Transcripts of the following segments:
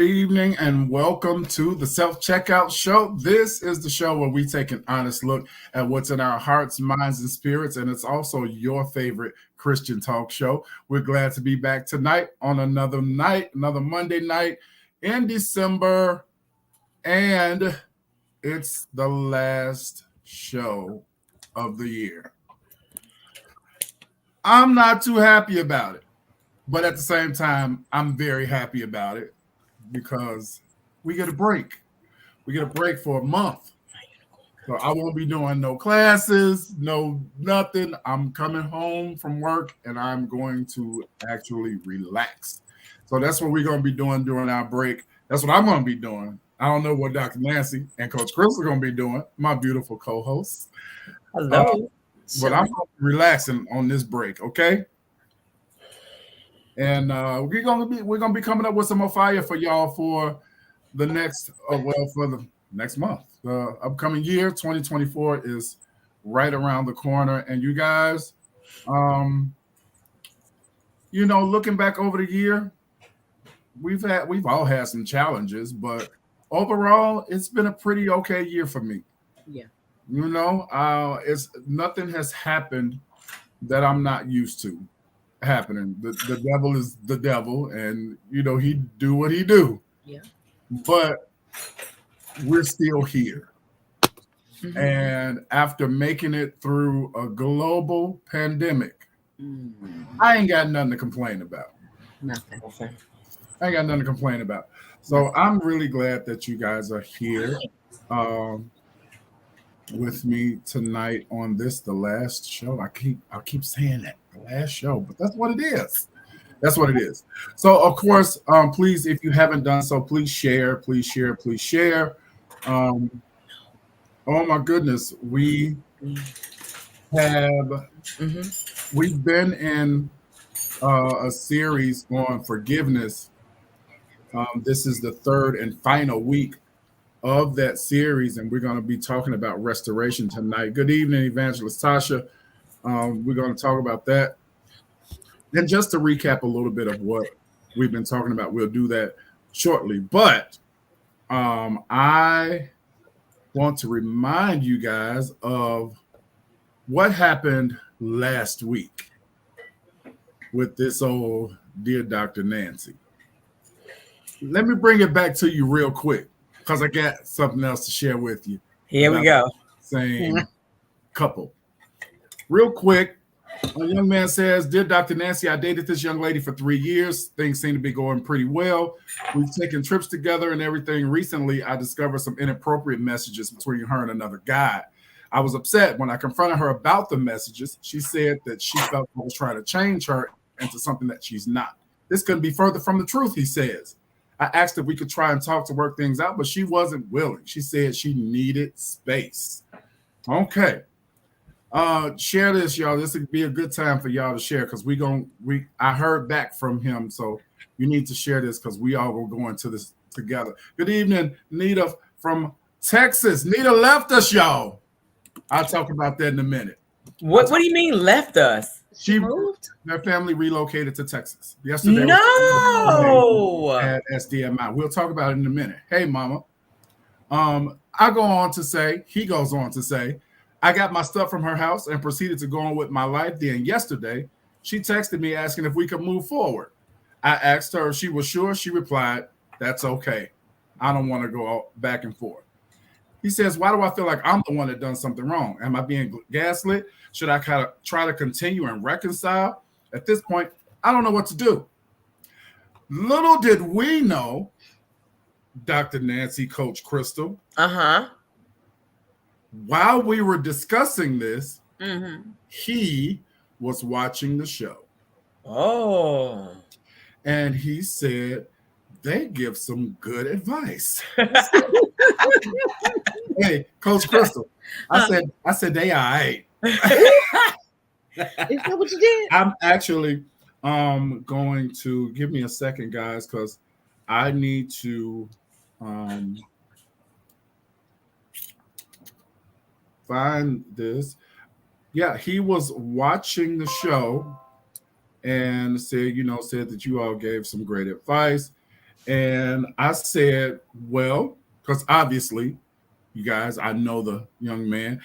evening, and welcome to the Self-Checkout Show. This is the show where we take an honest look at what's in our hearts, minds, and spirits, and it's also your favorite Christian talk show. We're glad to be back tonight on another Monday night in December, and it's the last show of the year. I'm not too happy about it, but at the same time, I'm very happy about it because we get a break. We get a break for a month. So I won't be doing no classes, no nothing. I'm coming home from work and I'm going to actually relax. So that's what we're going to be doing during our break. That's what I'm going to be doing. I don't know what Dr. Nancy and Coach Chris are going to be doing, my beautiful co-hosts. Hello. But I'm going to be relaxing on this break, okay? And we're gonna be coming up with some more fire for y'all for the next for the next month. The upcoming year, 2024, is right around the corner. And you guys, looking back over the year, we've all had some challenges, but overall, it's been a pretty okay year for me. Yeah. It's nothing has happened that I'm not used to happening. The devil is the devil, and he do what he do. Yeah. But we're still here. Mm-hmm. And after making it through a global pandemic, I ain't got nothing to complain about. Nothing. I ain't got nothing to complain about. So I'm really glad that you guys are here with me tonight on the last show. I keep saying that, the last show, but that's what it is. That's what it is. So of course, please, if you haven't done so, please share. Oh my goodness, we've been in a series on forgiveness. This is the third and final week of that series, and we're going to be talking about restoration tonight. Good evening, Evangelist Tasha. We're going to talk about that. And just to recap a little bit of what we've been talking about, we'll do that shortly. But I want to remind you guys of what happened last week with this old Dear Dr. Nancy. Let me bring it back to you real quick, because I got something else to share with you. Here we go. Same couple. Real quick, a young man says, Dear Dr. Nancy, I dated this young lady for 3 years. Things seem to be going pretty well. We've taken trips together and everything. Recently, I discovered some inappropriate messages between her and another guy. I was upset when I confronted her about the messages. She said that she felt I was trying to change her into something that she's not. This couldn't be further from the truth, he says. I asked if we could try and talk to work things out, but she wasn't willing. She said she needed space. Okay. Share this, y'all. This would be a good time for y'all to share, because I heard back from him, so you need to share this because we all will go into this together. Good evening, Nita from Texas. Nita left us, y'all. I'll talk about that in a minute. What do you mean left us? She moved? Their family relocated to Texas yesterday. No. At SDMI. We'll talk about it in a minute. Hey, mama. He goes on to say, I got my stuff from her house and proceeded to go on with my life. Then yesterday, she texted me asking if we could move forward. I asked her if she was sure. She replied, that's okay. I don't want to go back and forth. He says, why do I feel like I'm the one that done something wrong? Am I being gaslit? Should I kind of try to continue and reconcile? At this point, I don't know what to do. Little did we know, Dr. Nancy, Coach Crystal, while we were discussing this, he was watching the show. Oh. And he said, they give some good advice. Hey, Coach Crystal, I said they all right. Is that what you did? I'm actually going to give me a second, guys, because I need to find this. Yeah, he was watching the show and said that you all gave some great advice. And I said, well, because obviously, you guys, I know the young man.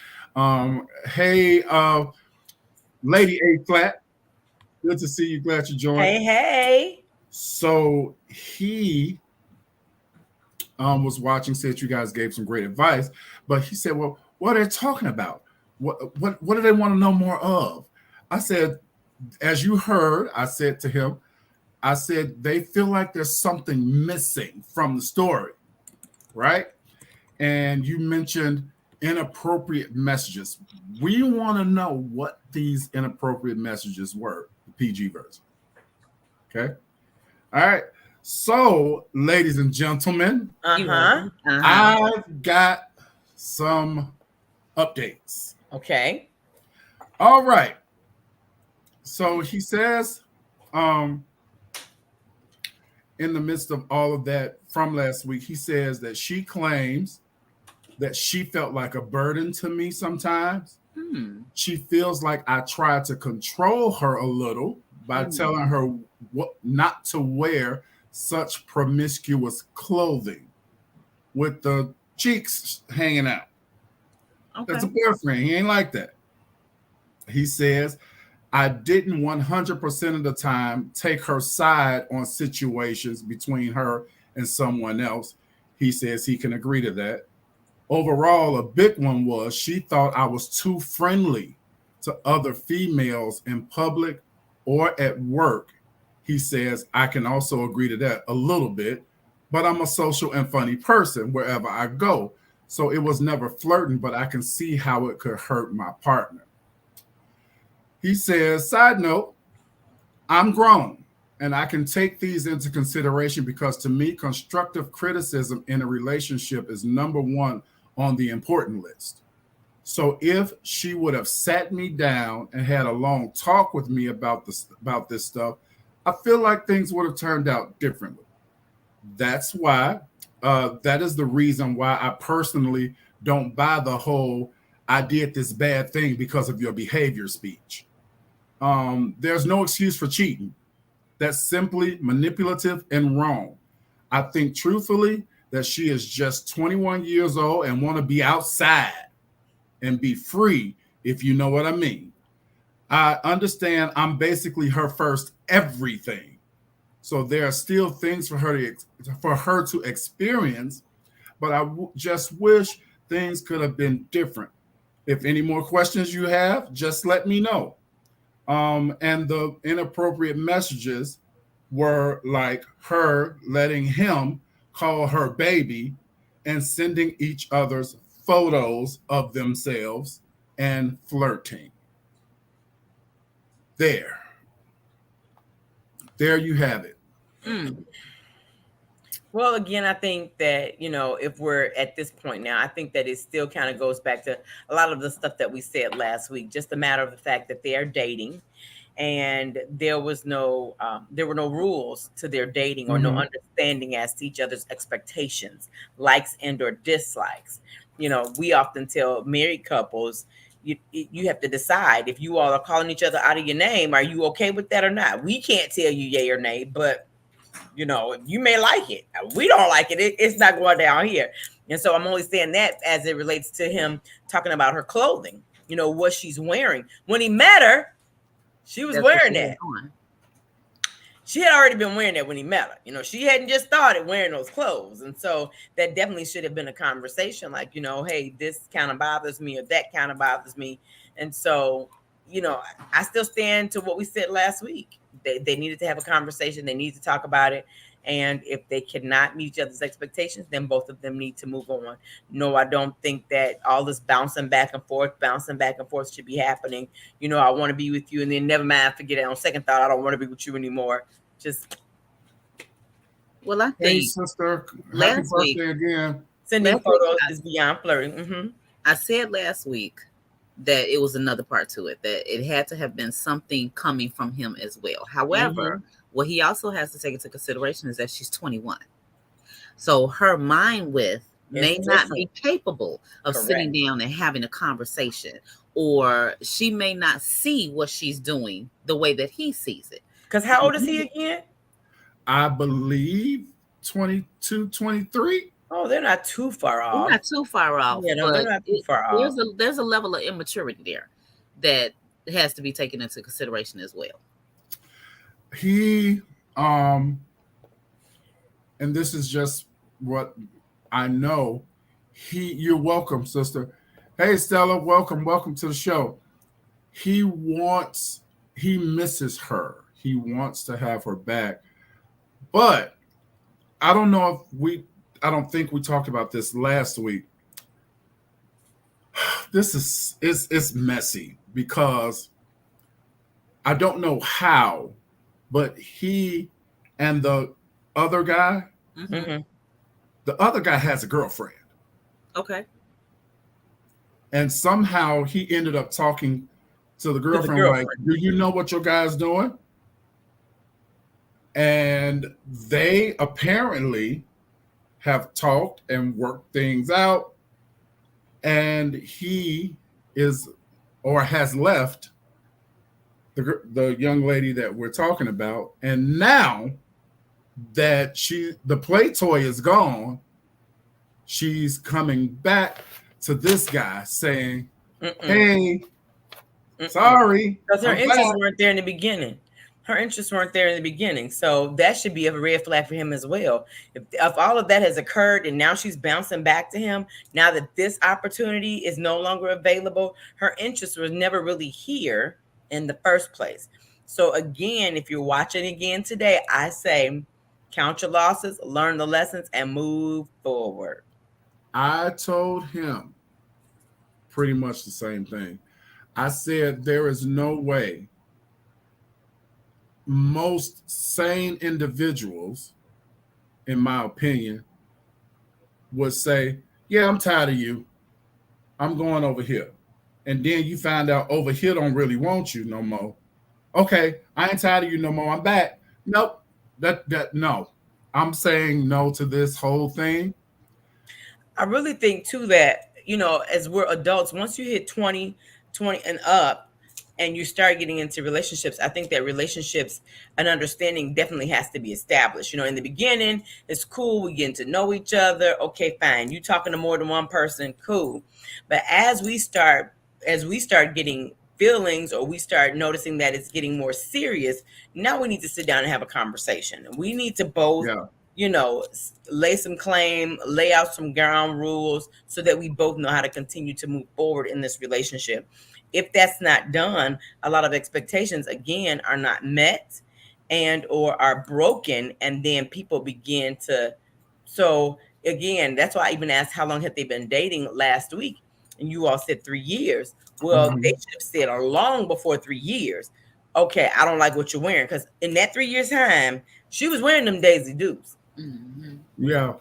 Hey, Lady A Flat, good to see you. Glad you joined. Hey, hey. So he was watching, said you guys gave some great advice, but he said, well, what are they talking about? What do they want to know more of? I said, as you heard, I said to him, I said, they feel like there's something missing from the story, right? And you mentioned inappropriate messages. We want to know what these inappropriate messages were, the PG version. Okay. All right. So, ladies and gentlemen, Uh-huh. I've got some updates. Okay. All right. So he says, in the midst of all of that from last week, he says that she claims that she felt like a burden to me sometimes. She feels like I tried to control her a little by telling her what not to wear such promiscuous clothing with the cheeks hanging out. Okay. That's a boyfriend. He ain't like that. He says, I didn't 100% of the time take her side on situations between her and someone else. He says he can agree to that. Overall, a big one was she thought I was too friendly to other females in public or at work. He says, I can also agree to that a little bit, but I'm a social and funny person wherever I go. So it was never flirting, but I can see how it could hurt my partner. He says, side note, I'm grown and I can take these into consideration because to me, constructive criticism in a relationship is number one on the important list. So if she would have sat me down and had a long talk with me about this stuff, I feel like things would have turned out differently. That's why, that is the reason why I personally don't buy the whole I did this bad thing because of your behavior speech. There's no excuse for cheating. That's simply manipulative and wrong. I think truthfully that she is just 21 years old and want to be outside and be free, if you know what I mean. I understand I'm basically her first everything. So there are still things for her to experience, but I just wish things could have been different. If any more questions you have, just let me know. And the inappropriate messages were like her letting him call her baby and sending each other's photos of themselves and flirting. There you have it. Well, again, I think that, if we're at this point now, I think that it still kind of goes back to a lot of the stuff that we said last week, just a matter of the fact that they are dating and there were no rules to their dating or no understanding as to each other's expectations, likes and or dislikes. We often tell married couples, you have to decide if you all are calling each other out of your name, are you okay with that or not? We can't tell you yay or nay, but you may like it. We don't like it. It's not going down here. And so I'm only saying that as it relates to him talking about her clothing, what she's wearing. When he met her, she was wearing that. She had already been wearing that when he met her. She hadn't just started wearing those clothes. And so that definitely should have been a conversation like, hey, this kind of bothers me or that kind of bothers me. And so, I still stand to what we said last week. They needed to have a conversation. They need to talk about it. And if they cannot meet each other's expectations, then both of them need to move on. No, I don't think that all this bouncing back and forth should be happening. I want to be with you and then never mind, forget it. On second thought, I don't want to be with you anymore. Well, I think, hey, sister, happy birthday again. Sending photos is beyond flirting. I said last week that it was another part to it, that it had to have been something coming from him as well. However, what he also has to take into consideration is that she's 21. So her mind may not be capable of sitting down and having a conversation, or she may not see what she's doing the way that he sees it. Because how old is he again? I believe 22, 23. Oh, they're not too far We're off. not too far off. Yeah, no, they're not too far off. There's a level of immaturity there that has to be taken into consideration as well. He and this is just what I know. You're welcome, sister. Hey, Stella, welcome to the show. He misses her. He wants to have her back. But I don't know if I don't think we talked about this last week. This it's messy because I don't know how, but he and the other guy, Mm-hmm. the other guy has a girlfriend. Okay. And somehow he ended up talking to the girlfriend, like, do you know what your guy's doing? And they apparently have talked and worked things out. And he is or has left the young lady that we're talking about. And now that the play toy is gone, she's coming back to this guy saying, hey, sorry. Because her interests weren't there in the beginning. Her interests weren't there in the beginning. So that should be a red flag for him as well. If all of that has occurred and now she's bouncing back to him, now that this opportunity is no longer available, her interest was never really here in the first place. So again, if you're watching again today, I say count your losses, learn the lessons, and move forward. I told him pretty much the same thing. I said, there is no way most sane individuals, in my opinion, would say, yeah, I'm tired of you. I'm going over here. And then you find out over here don't really want you no more. Okay, I ain't tired of you no more. I'm back. Nope. No. I'm saying no to this whole thing. I really think too that, as we're adults, once you hit 20 and up and you start getting into relationships, I think that relationships and understanding definitely has to be established. In the beginning, it's cool. We getting to know each other. Okay, fine. You talking to more than one person. Cool. But as we start getting feelings, or we start noticing that it's getting more serious, now we need to sit down and have a conversation. We need to both, lay some claim, lay out some ground rules so that we both know how to continue to move forward in this relationship. If that's not done, a lot of expectations, again, are not met and or are broken, and then people begin to. So again, that's why I even asked how long had they been dating last week, and you all said 3 years. Well, they should have said long before 3 years. Okay, I don't like what you're wearing, because in that 3 years time, she was wearing them Daisy Dukes. Mm-hmm. Yeah,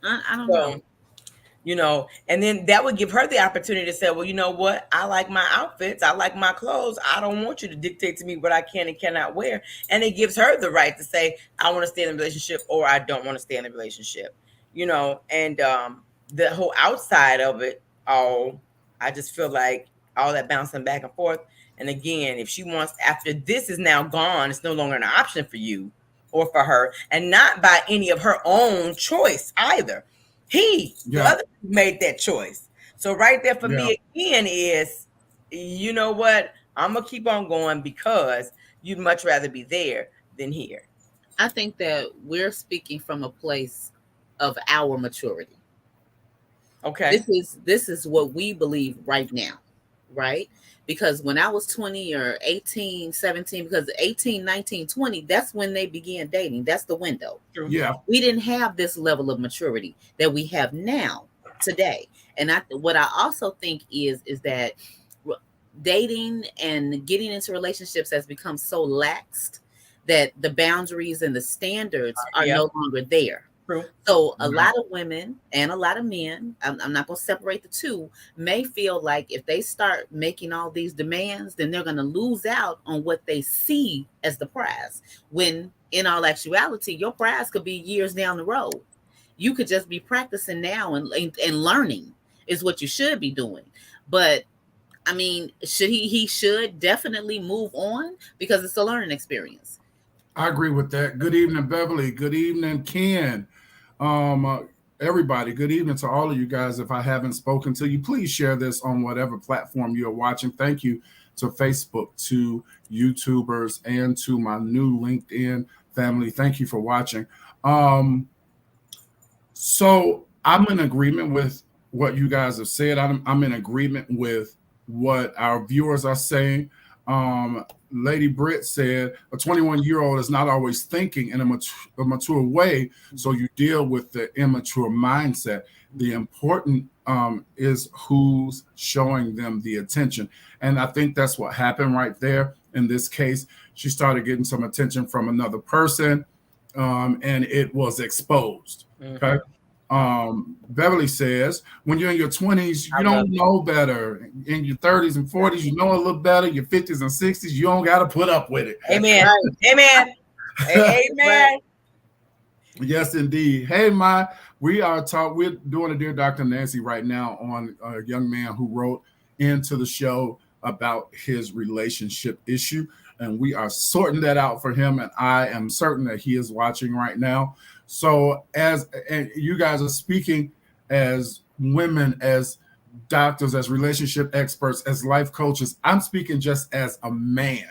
I don't know. And then that would give her the opportunity to say, well, you know what? I like my outfits. I like my clothes. I don't want you to dictate to me what I can and cannot wear. And it gives her the right to say, I want to stay in a relationship, or I don't want to stay in a relationship, and the whole outside of it all, I just feel like all that bouncing back and forth. And again, if she wants, after this is now gone, it's no longer an option for you or for her, and not by any of her own choice either. The other made that choice. So right there for me again is, you know what? I'm going to keep on going because you'd much rather be there than here. I think that we're speaking from a place of our maturity. Okay. This is what we believe right now, right? Because when I was 20 or 18, 17, because 18, 19, 20, that's when they began dating. That's the window. Yeah. We didn't have this level of maturity that we have now today. And what I also think is that dating and getting into relationships has become so laxed that the boundaries and the standards are no longer there. True. So a lot of women and a lot of men, I'm not going to separate the two, may feel like if they start making all these demands, then they're going to lose out on what they see as the prize. When in all actuality, your prize could be years down the road. You could just be practicing now and learning is what you should be doing. But I mean, he should definitely move on because it's a learning experience. I agree with that. Good evening, Beverly. Good evening, Ken. Everybody, good evening to all of you guys. If I haven't spoken to you, please share this on whatever platform you're watching. Thank you to Facebook, to YouTubers, and to my new LinkedIn family. Thank you for watching. So I'm in agreement with what you guys have said. I'm in agreement with what our viewers are saying. Lady Britt said a 21-year-old is not always thinking in a mature way, so you deal with the immature mindset. The important is who's showing them the attention. And I think that's what happened right there. In this case, she started getting some attention from another person, and it was exposed. Okay. Beverly says, when you're in your 20s, you don't know better. In your 30s and 40s, you know a little better. Your 50s and 60s, you don't got to put up with it. Amen. Amen. Amen. Yes, indeed. Hey, we're doing a Dear Dr. Nancy right now on a young man who wrote into the show about his relationship issue. And we are sorting that out for him. And I am certain that he is watching right now. So and you guys are speaking as women, as doctors, as relationship experts, as life coaches. I'm speaking just as a man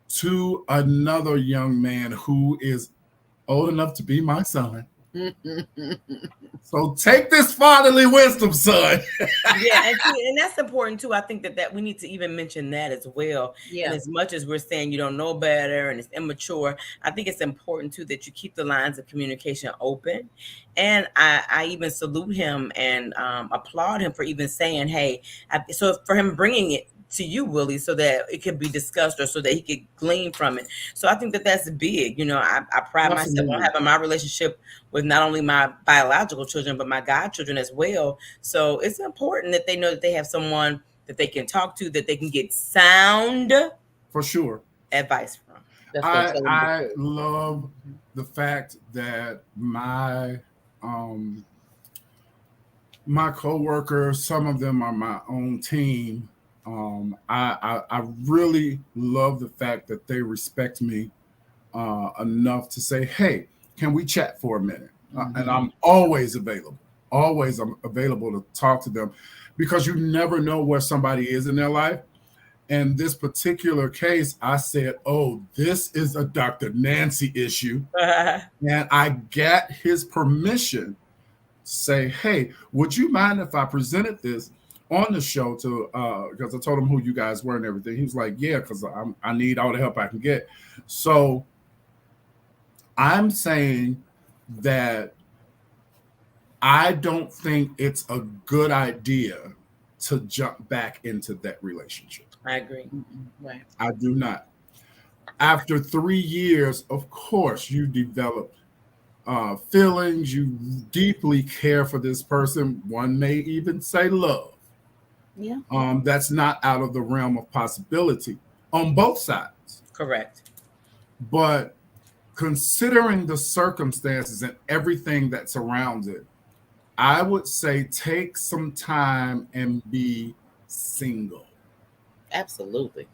to another young man who is old enough to be my son. So take this fatherly wisdom, son. Yeah, and that's important too. I think that we need to even mention that as well. Yeah. And as much as we're saying you don't know better and it's immature, I think it's important too that you keep the lines of communication open. And I even salute him and applaud him for even saying, "Hey," so for him bringing it to you, Willie, so that it could be discussed or so that he could glean from it. So I think that that's big. You know, I pride myself on having my relationship with not only my biological children, but my godchildren as well. So it's important that they know that they have someone that they can talk to, that they can get sound, for sure, advice from. I love the fact that my coworkers, some of them are my own team. I really love the fact that they respect me enough to say, "Hey, can we chat for a minute?" And I'm always available. Always, I'm available to talk to them because you never know where somebody is in their life. And this particular case, I said, "Oh, this is a Dr. Nancy issue," and I got his permission to say, "Hey, would you mind if I presented this on the show to because I told him who you guys were and everything." He was like, "Yeah, because I need all the help I can get." So I'm saying that I don't think it's a good idea to jump back into that relationship. I agree. Right. I do not. After 3 years, of course, you develop feelings. You deeply care for this person. One may even say love. Yeah. That's not out of the realm of possibility on both sides. Correct. But considering the circumstances and everything that surrounds it, I would say take some time and be single. Absolutely.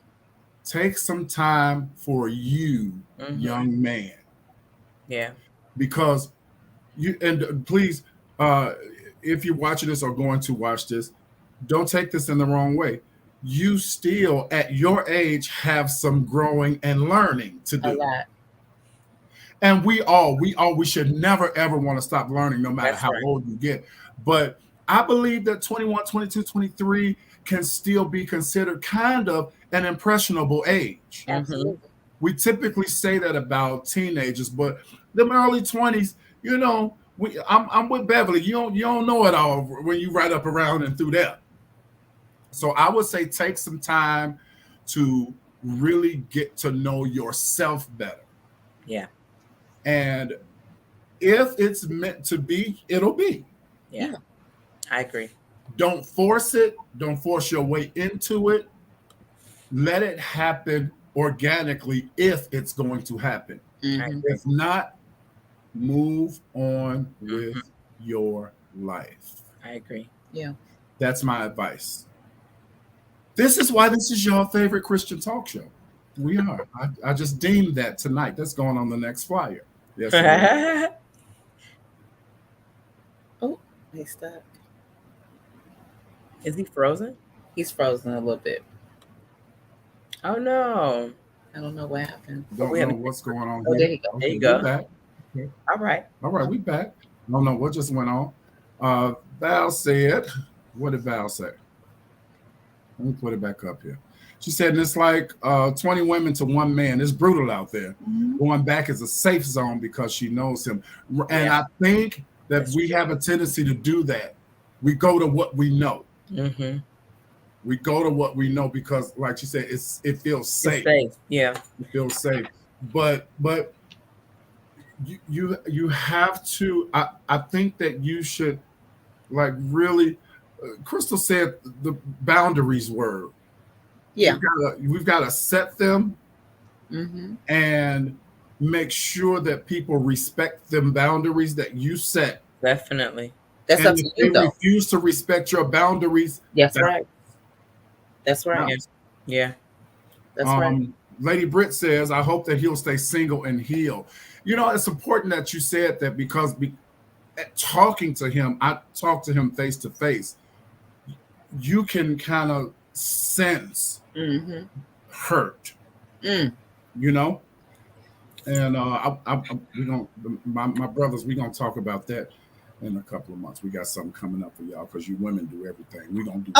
Take some time for you, young man. Yeah. Because please, if you're watching this or going to watch this, don't take this in the wrong way. You still, at your age, have some growing and learning to do. A lot. And we should never, ever want to stop learning, no matter how old you get. But I believe that 21, 22, 23 can still be considered kind of an impressionable age. Absolutely. We typically say that about teenagers, but them early 20s, you know, I'm with Beverly. You don't know it all when you right up around and through there. So I would say take some time to really get to know yourself better. Yeah. And if it's meant to be, it'll be. Yeah. I agree. Don't force it. Don't force your way into it. Let it happen organically if it's going to happen. If not, move on with your life. I agree. Yeah. That's my advice. This is why this is your favorite Christian talk show. We are. I just deemed that tonight. That's going on the next flyer. Yes. Oh, he's stuck. Is he frozen? He's frozen a little bit. Oh no. I don't know what happened. Don't know what's going on Oh, here. there you go. Okay, There you go. we're back. Okay. All right. All right, we back. No, what just went on? Val said, what did Val say? Let me put it back up here. She said, it's like 20 women to one man. It's brutal out there. Mm-hmm. Going back is a safe zone because she knows him. And I think that we have a tendency to do that. We go to what we know. Mm-hmm. We go to what we know because, like she said, it feels safe. It's safe. Yeah. It feels safe. But you have to. I think that you should, like, really. Crystal said the boundaries word. Yeah. We've got to set them and make sure that people respect them boundaries that you set. Definitely. That's up to you, though. Refuse to respect your boundaries. That's right. That's right. No. Yeah. That's right. Lady Britt says, I hope that he'll stay single and heal. You know, it's important that you said that because talking to him, I talked to him face to face. You can kind of sense hurt, you know, and we gonna my brothers. We gonna talk about that in a couple of months. We got something coming up for y'all because you women do everything. We gonna do.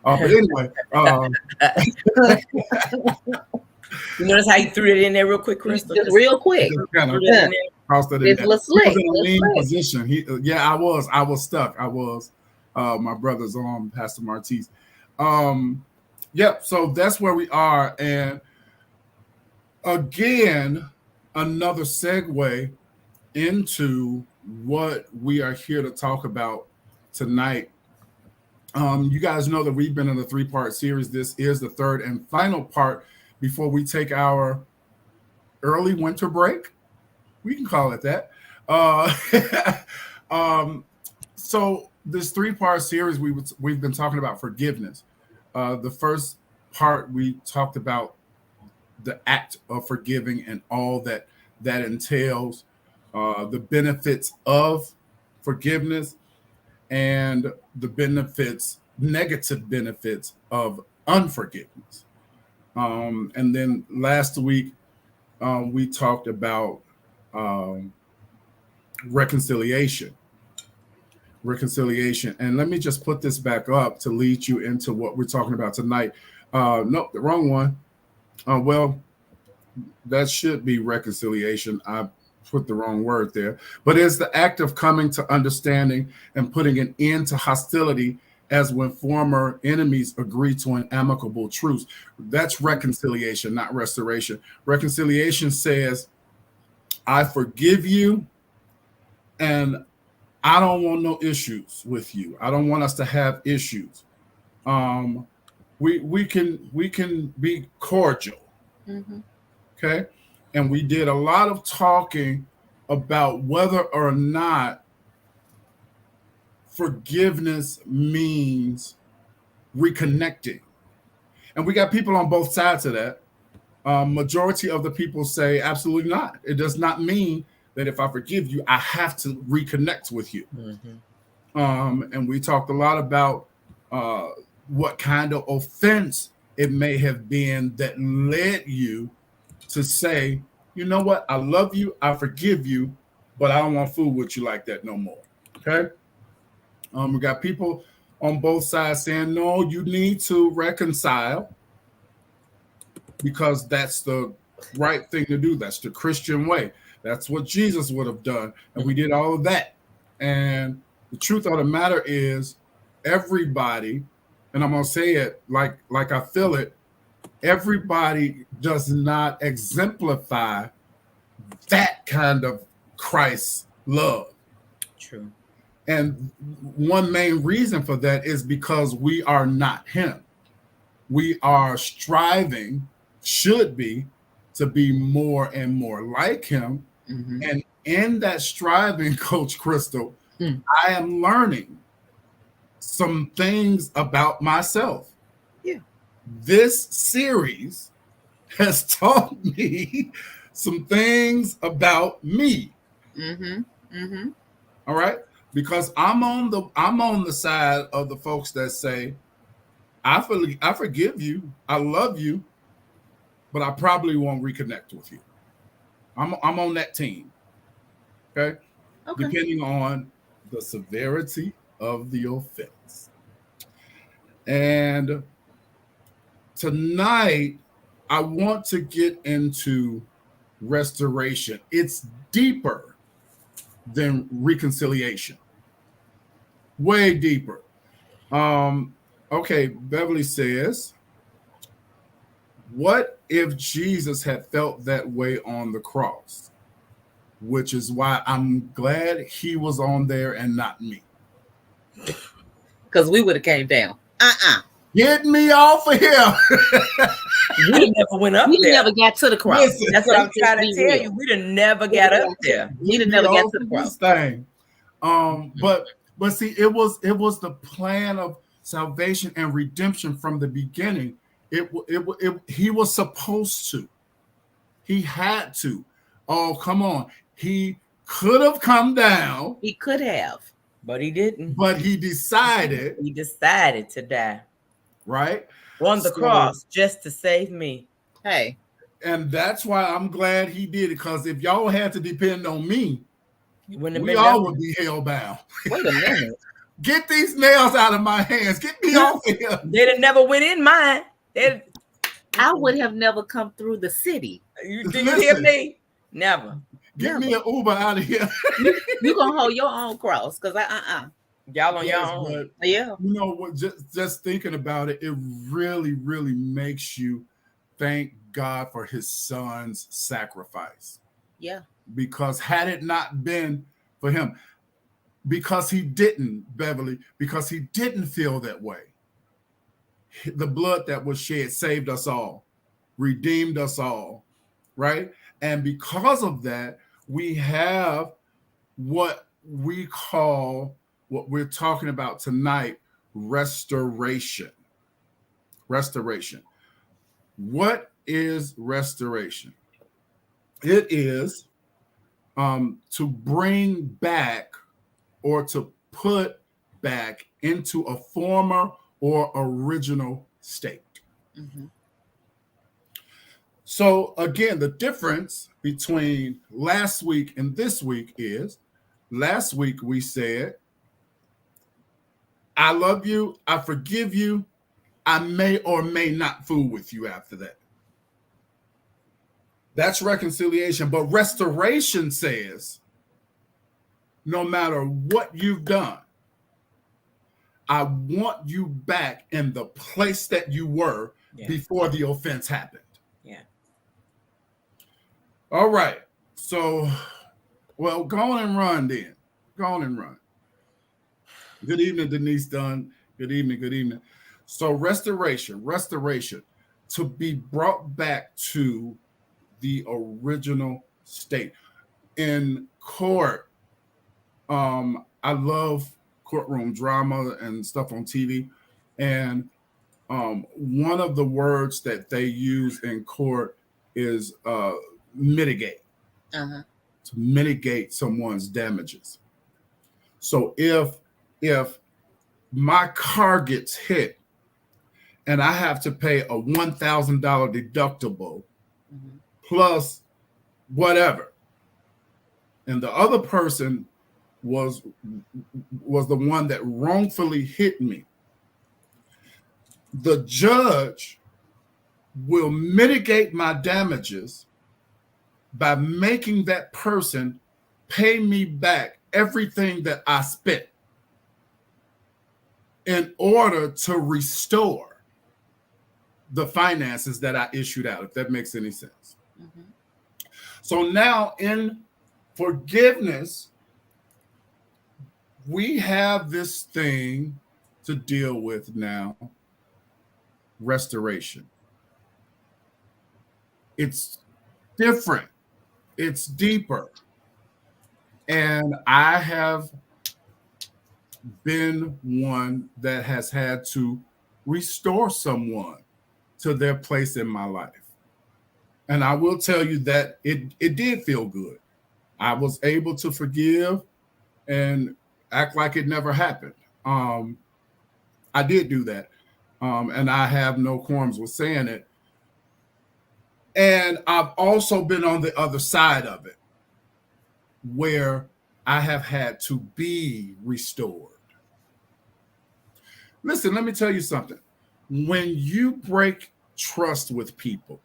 But anyway, you notice how you threw it in there real quick, Crystal? Just real quick. Crossed it in there. Slick. He was in a lean position. I was stuck. I was. My brother's on, Pastor Martise. So that's where we are. And again, another segue into what we are here to talk about tonight. You guys know that we've been in a 3-part series. This is the third and final part before we take our early winter break. We can call it that. So this 3-part series, we've been talking about forgiveness. The first part, we talked about the act of forgiving and all that entails, the benefits of forgiveness and the negative benefits of unforgiveness. And then last week, we talked about reconciliation. And let me just put this back up to lead you into what we're talking about tonight. Nope, the wrong one. Well, that should be reconciliation. I put the wrong word there. But it's the act of coming to understanding and putting an end to hostility as when former enemies agree to an amicable truce. That's reconciliation, not restoration. Reconciliation says, I forgive you and I don't want no issues with you. I don't want us to have issues. We can be cordial. Okay. And we did a lot of talking about whether or not forgiveness means reconnecting. And we got people on both sides of that. Majority of the people say absolutely not. It does not mean that if I forgive you, I have to reconnect with you. And we talked a lot about what kind of offense it may have been that led you to say, you know what, I love you, I forgive you, but I don't want to fool with you like that no more. Okay. We got people on both sides saying, no, you need to reconcile because that's the right thing to do. That's the Christian way. That's what Jesus would have done. And we did all of that. And the truth of the matter is everybody, and I'm going to say it like I feel it, everybody does not exemplify that kind of Christ love. True. And one main reason for that is because we are not him. We are striving, should be, to be more and more like him. And in that striving, Coach Crystal, I am learning some things about myself. Yeah. This series has taught me some things about me. Mm-hmm. Mm-hmm. All right, because I'm on the side of the folks that say, I forgive you, I love you, but I probably won't reconnect with you. I'm on that team. Okay, Okay. depending on the severity of the offense. And tonight, I want to get into restoration. It's deeper than reconciliation, way deeper. Um, okay, Beverly says, what if Jesus had felt that way on the cross? Which is why I'm glad he was on there and not me. Because we would have came down. Get me off of here. We'd have never went up We there. never got to the cross. Listen, That's what I'm Let's just trying to be tell real. you. We'd have never got up there. We'd Get have me never got off to the of cross. this thing. But see, it was the plan of salvation and redemption from the beginning. He was supposed to. He had to. Oh, come on. He could have come down, He could have. But he didn't. but he decided, He decided to die right? on the So- cross just to save me. Hey, And that's why I'm glad he did it. Because if y'all had to depend on me, You wouldn't have we been all nothing. would be hellbound. wait a minute. Get these nails out of my hands. Get me off of here. They'd have never went in mine. I would have never come through the city. Do you hear Listen. me? Never. Get me an Uber out of here. You gonna hold your own cross, because Y'all on your Yes, own. but yeah. you know what? Just thinking about it, it really, really makes you thank God for His Son's sacrifice. Yeah. Because had it not been for Him, because He didn't, Beverly, because He didn't feel that way. The blood that was shed saved us all, redeemed us all, right? And because of that, we have what we call, what we're talking about tonight, restoration. Restoration. What is restoration? It is to bring back or to put back into a former or original state. Mm-hmm. So again, the difference between last week and this week is, last week we said, I love you, I forgive you, I may or may not fool with you after that. That's reconciliation. But restoration says, no matter what you've done, I want you back in the place that you were before the offense happened. Yeah. All right. So, well, go on and run then. Go on and run. Good evening, Denise Dunn. Good evening. Good evening. So restoration, to be brought back to the original state. In court, I love courtroom drama and stuff on TV. And one of the words that they use in court is mitigate. Uh-huh. To mitigate someone's damages. So if my car gets hit and I have to pay a $1,000 deductible Mm-hmm. plus whatever, and the other person was the one that wrongfully hit me, the judge will mitigate my damages by making that person pay me back everything that I spent in order to restore the finances that I issued out, if that makes any sense. Mm-hmm. So now in forgiveness, we have this thing to deal with now, restoration. It's different. It's deeper. And I have been one that has had to restore someone to their place in my life. And I will tell you that it did feel good. I was able to forgive and act like it never happened. I did do that. And I have no qualms with saying it. And I've also been on the other side of it, where I have had to be restored. Listen, let me tell you something. When you break trust with people,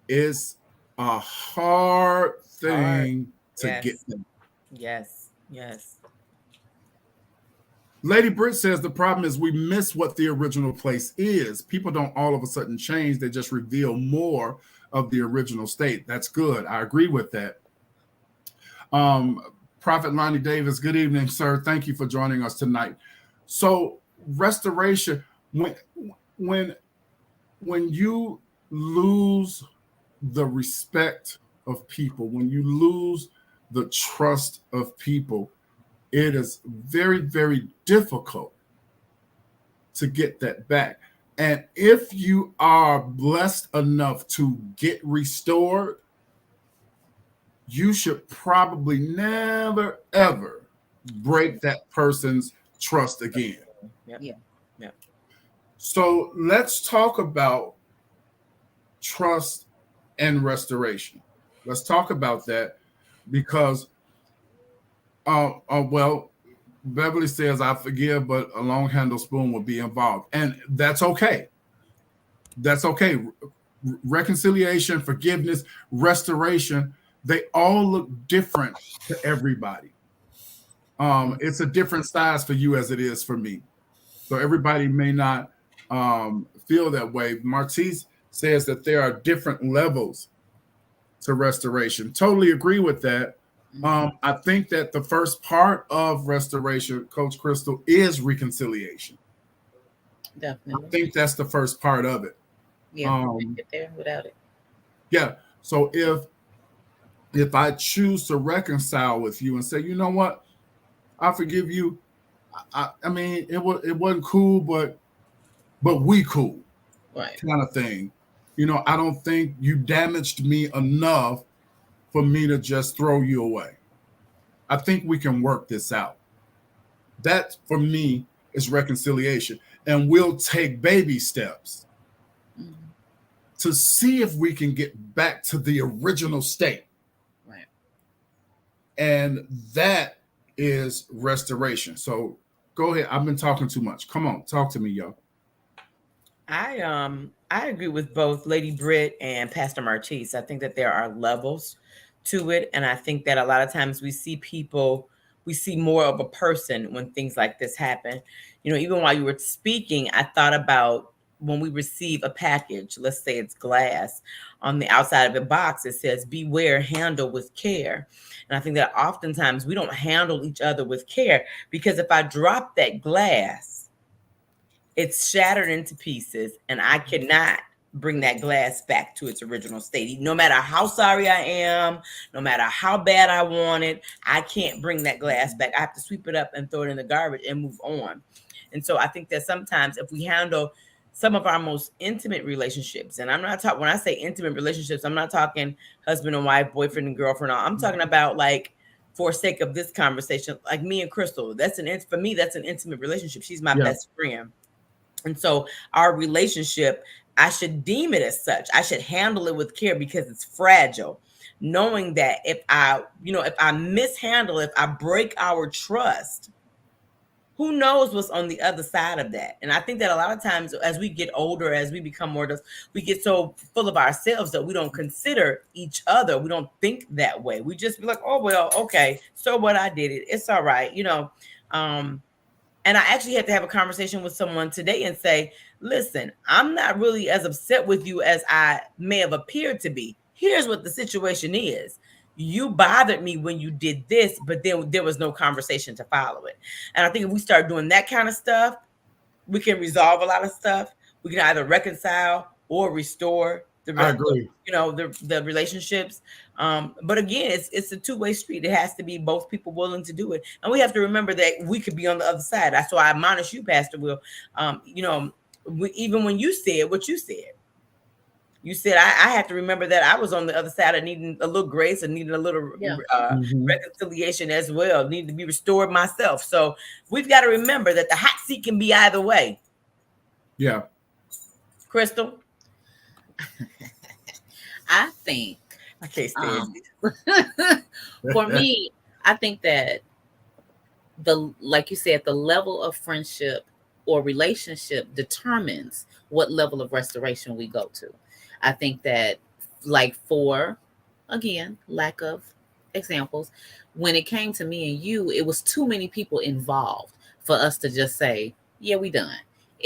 it's a hard thing to get them. Yes, yes. Lady Britt says the problem is we miss what the original place is. People don't all of a sudden change. They just reveal more of the original state. That's good. I agree with that. Prophet Lonnie Davis, good evening, sir. Thank you for joining us tonight. So restoration, when you lose the respect of people, when you lose the trust of people, it is very, very difficult to get that back. And if you are blessed enough to get restored, you should probably never, ever break that person's trust again. Yep. So let's talk about trust and restoration. Let's talk about that because well, Beverly says, I forgive, but a long handle spoon will be involved. And that's okay. That's okay. Reconciliation, forgiveness, restoration, they all look different to everybody. It's a different size for you as it is for me. So everybody may not feel that way. Martise says that there are different levels to restoration. Totally agree with that. I think that the first part of restoration, Coach Crystal, is reconciliation. Definitely. I think that's the first part of it. Yeah, get there without it. Yeah. So if I choose to reconcile with you and say, you know what, I forgive you. I mean, it wasn't cool, but we cool, right? Kind of thing. You know, I don't think you damaged me enough for me to just throw you away. I think we can work this out. That, for me, is reconciliation. And we'll take baby steps to see if we can get back to the original state. Right. And that is restoration. So go ahead. I've been talking too much. Come on, talk to me, yo. I agree with both Lady Britt and Pastor Martise. I think that there are levels to it. And I think that a lot of times we see more of a person when things like this happen. You know, even while you were speaking, I thought about when we receive a package, let's say it's glass, on the outside of the box, it says, beware, handle with care. And I think that oftentimes we don't handle each other with care, because if I drop that glass, it's shattered into pieces and I cannot bring that glass back to its original state. No matter how sorry I am, no matter how bad I want it, I can't bring that glass back. I have to sweep it up and throw it in the garbage and move on. And so I think that sometimes if we handle some of our most intimate relationships, and I'm not talking, when I say intimate relationships, I'm not talking husband and wife, boyfriend and girlfriend. I'm talking about, like, for sake of this conversation, like me and Crystal, for me, that's an intimate relationship. She's my best friend. And so our relationship, I should deem it as such. I should handle it with care because it's fragile. Knowing that if I mishandle, if I break our trust, who knows what's on the other side of that? And I think that a lot of times as we get older, as we become more, we get so full of ourselves that we don't consider each other. We don't think that way. We just be like, oh, well, okay, so what, I did it. It's all right, you know. And I actually had to have a conversation with someone today and say, listen, I'm not really as upset with you as I may have appeared to be. Here's what the situation is. You bothered me when you did this, but then there was no conversation to follow it. And I think if we start doing that kind of stuff, we can resolve a lot of stuff. We can either reconcile or restore the relationships. But again, it's a two-way street. It has to be both people willing to do it. And we have to remember that we could be on the other side. That's why I admonish you, Pastor Will. Even when you said what you said, You said I had to remember that I was on the other side of needing a little grace and needing a little reconciliation as well, need to be restored myself. So we've got to remember that the hot seat can be either way. Yeah. Crystal? I think I can't stand for me, I think that like you said, the level of friendship or relationship determines what level of restoration we go to. I think that, like, for, again, lack of examples, when it came to me and you, it was too many people involved for us to just say, yeah, we done.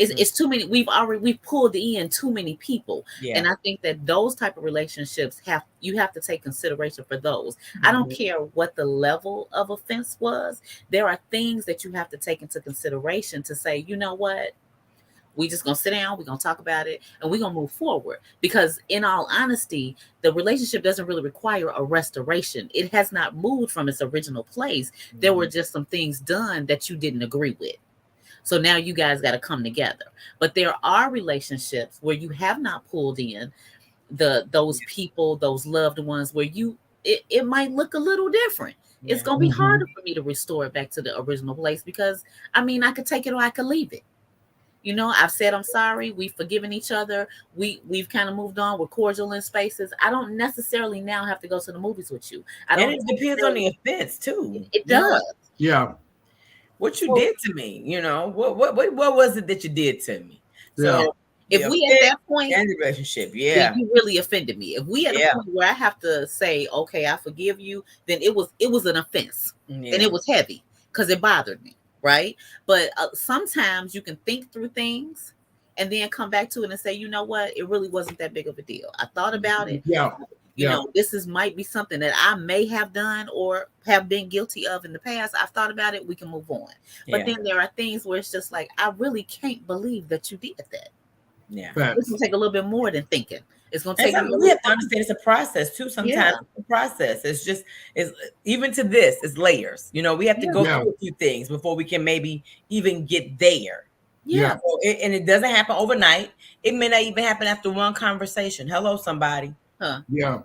It's too many. We've pulled in too many people. Yeah. And I think that those type of relationships you have to take consideration for those. I don't care what the level of offense was. There are things that you have to take into consideration to say, you know what? We just gonna sit down, we're gonna talk about it, and we're gonna move forward. Because in all honesty, the relationship doesn't really require a restoration. It has not moved from its original place. There were just some things done that you didn't agree with. So now you guys got to come together. But there are relationships where you have not pulled in those people, those loved ones, where it might look a little different. Yeah. It's going to be harder for me to restore it back to the original place, because I mean, I could take it or I could leave it. You know, I've said I'm sorry. We've forgiven each other. We've kind of moved on. We're cordial in spaces. I don't necessarily now have to go to the movies with you. And it depends on the offense too. It does. Yeah. What you did to me, you know, what was it that you did to me? So if we at that point in the relationship, you really offended me. If we at a point where I have to say, okay, I forgive you, then it was an offense, and it was heavy because it bothered me, right? But sometimes you can think through things and then come back to it and say, you know what, it really wasn't that big of a deal. I thought about it. You know, this might be something that I may have done or have been guilty of in the past. I've thought about it. We can move on. But then there are things where it's just like, I really can't believe that you did that. Yeah. It's going to take a little bit more than thinking. It's going to take. We have to understand it's a process too. Sometimes it's a process. It's even to this, it's layers. You know, we have to go through a few things before we can maybe even get there. Yeah. So and it doesn't happen overnight. It may not even happen after one conversation. Hello, somebody. Huh. Yeah.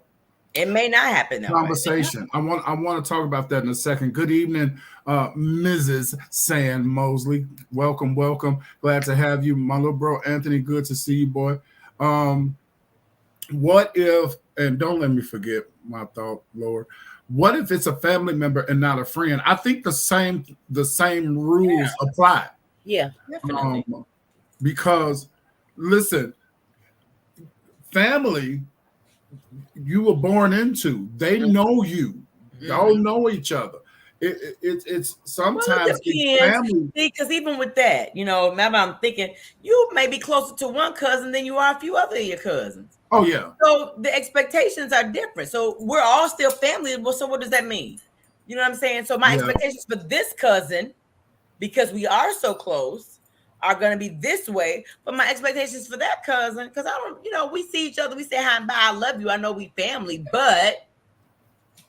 It may not happen that conversation. way. I want to talk about that in a second. Good evening, Mrs. Sand Mosley. Welcome. Glad to have you, my little bro Anthony. Good to see you, boy. What if, and don't let me forget my thought, Lord. What if it's a family member and not a friend? I think the same rules apply. Yeah, definitely. Because listen, family you were born into. They know you. Y'all know each other. It's sometimes family. Because even with that, you know, now I'm thinking you may be closer to one cousin than you are a few other of your cousins. Oh yeah. So the expectations are different. So we're all still family. Well, so what does that mean? You know what I'm saying? So my expectations for this cousin, because we are so close, are going to be this way, but my expectations for that cousin, because I don't, you know, we see each other, we say hi and bye, I love you, I know we family, but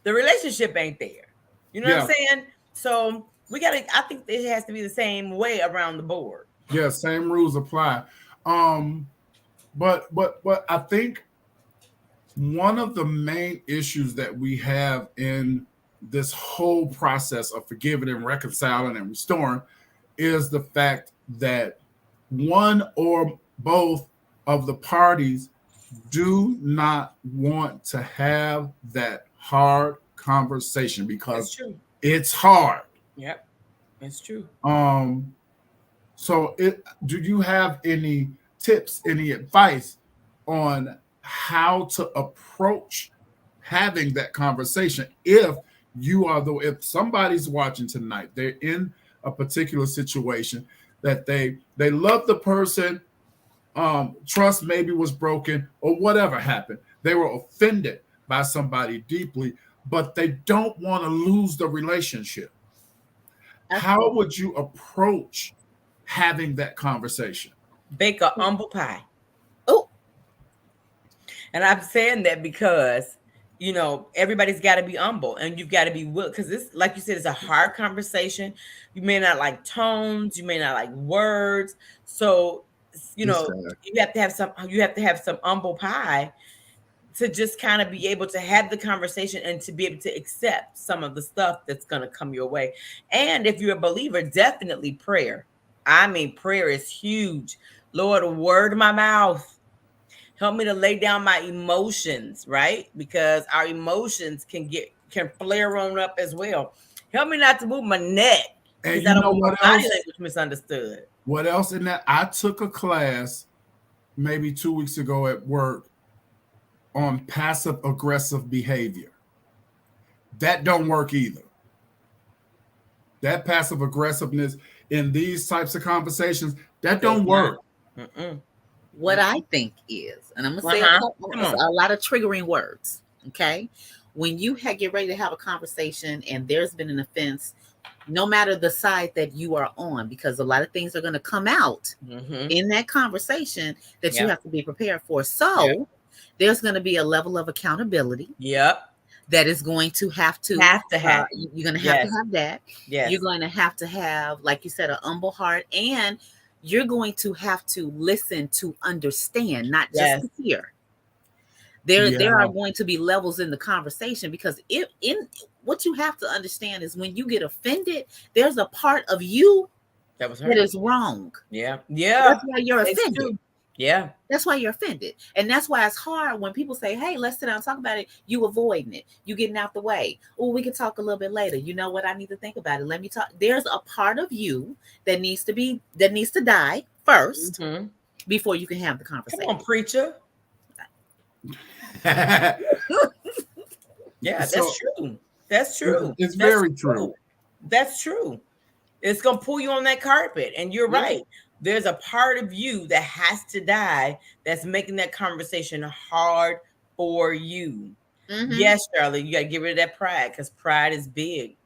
the relationship ain't there. You know what I'm saying? So I think it has to be the same way around the board. Yeah, same rules apply. But I think one of the main issues that we have in this whole process of forgiving and reconciling and restoring is the fact that one or both of the parties do not want to have that hard conversation because it's hard. Yep, it's true. So do you have any tips, any advice on how to approach having that conversation if somebody's watching tonight, they're in a particular situation that they love the person, trust maybe was broken or whatever happened. They were offended by somebody deeply, but they don't want to lose the relationship. How would you approach having that conversation? Bake a humble pie. Oh, and I'm saying that because, you know, everybody's got to be humble and you've got to be willing, because this, like you said, it's a hard conversation. You may not like tones, you may not like words. So you know, you have to have some humble pie to just kind of be able to have the conversation and to be able to accept some of the stuff that's going to come your way. And if you're a believer, definitely prayer. I mean, prayer is huge. Lord, word my mouth. Help me to lay down my emotions, right? Because our emotions can flare on up as well. Help me not to move my neck. And you know what else? Misunderstood. What else in that? I took a class maybe 2 weeks ago at work on passive aggressive behavior. That don't work either. That passive aggressiveness in these types of conversations, that don't work. What I think is, and I'm going to say a lot of triggering words, okay? When you get ready to have a conversation and there's been an offense, no matter the side that you are on, because a lot of things are going to come out in that conversation that you have to be prepared for. So there's going to be a level of accountability. That is going to have to have. You're going to have to have that. You're going to have, like you said, an humble heart, and you're going to have to listen to understand, not just to hear. There are going to be levels in the conversation, because what you have to understand is when you get offended, there's a part of you that is wrong. That's why you're offended. That's why you're offended. And that's why it's hard when people say, hey, let's sit down and talk about it. You avoiding it. You getting out the way. Oh, we can talk a little bit later. You know what? I need to think about it. Let me talk. There's a part of you that needs to die first before you can have the conversation. Come on, preacher. That's true. That's true. It's very true. That's true. It's going to pull you on that carpet. And you're right. There's a part of you that has to die that's making that conversation hard for you. Yes, Charlie, you got to get rid of that pride, because pride is big.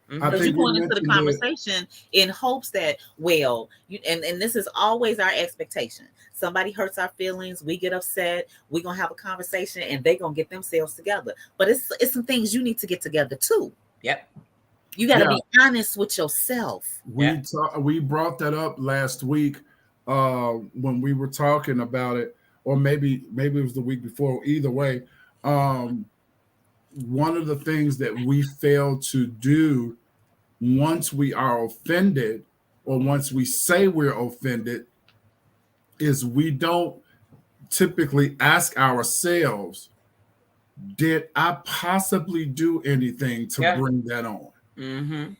Because you're going into the conversation in hopes that, and this is always our expectation. Somebody hurts our feelings, we get upset, we're going to have a conversation, and they're going to get themselves together. But it's some things you need to get together too. You got to be honest with yourself. We brought that up last week when we were talking about it, or maybe it was the week before. Either way, one of the things that we fail to do once we are offended, or once we say we're offended, is we don't typically ask ourselves, did I possibly do anything to bring that on? And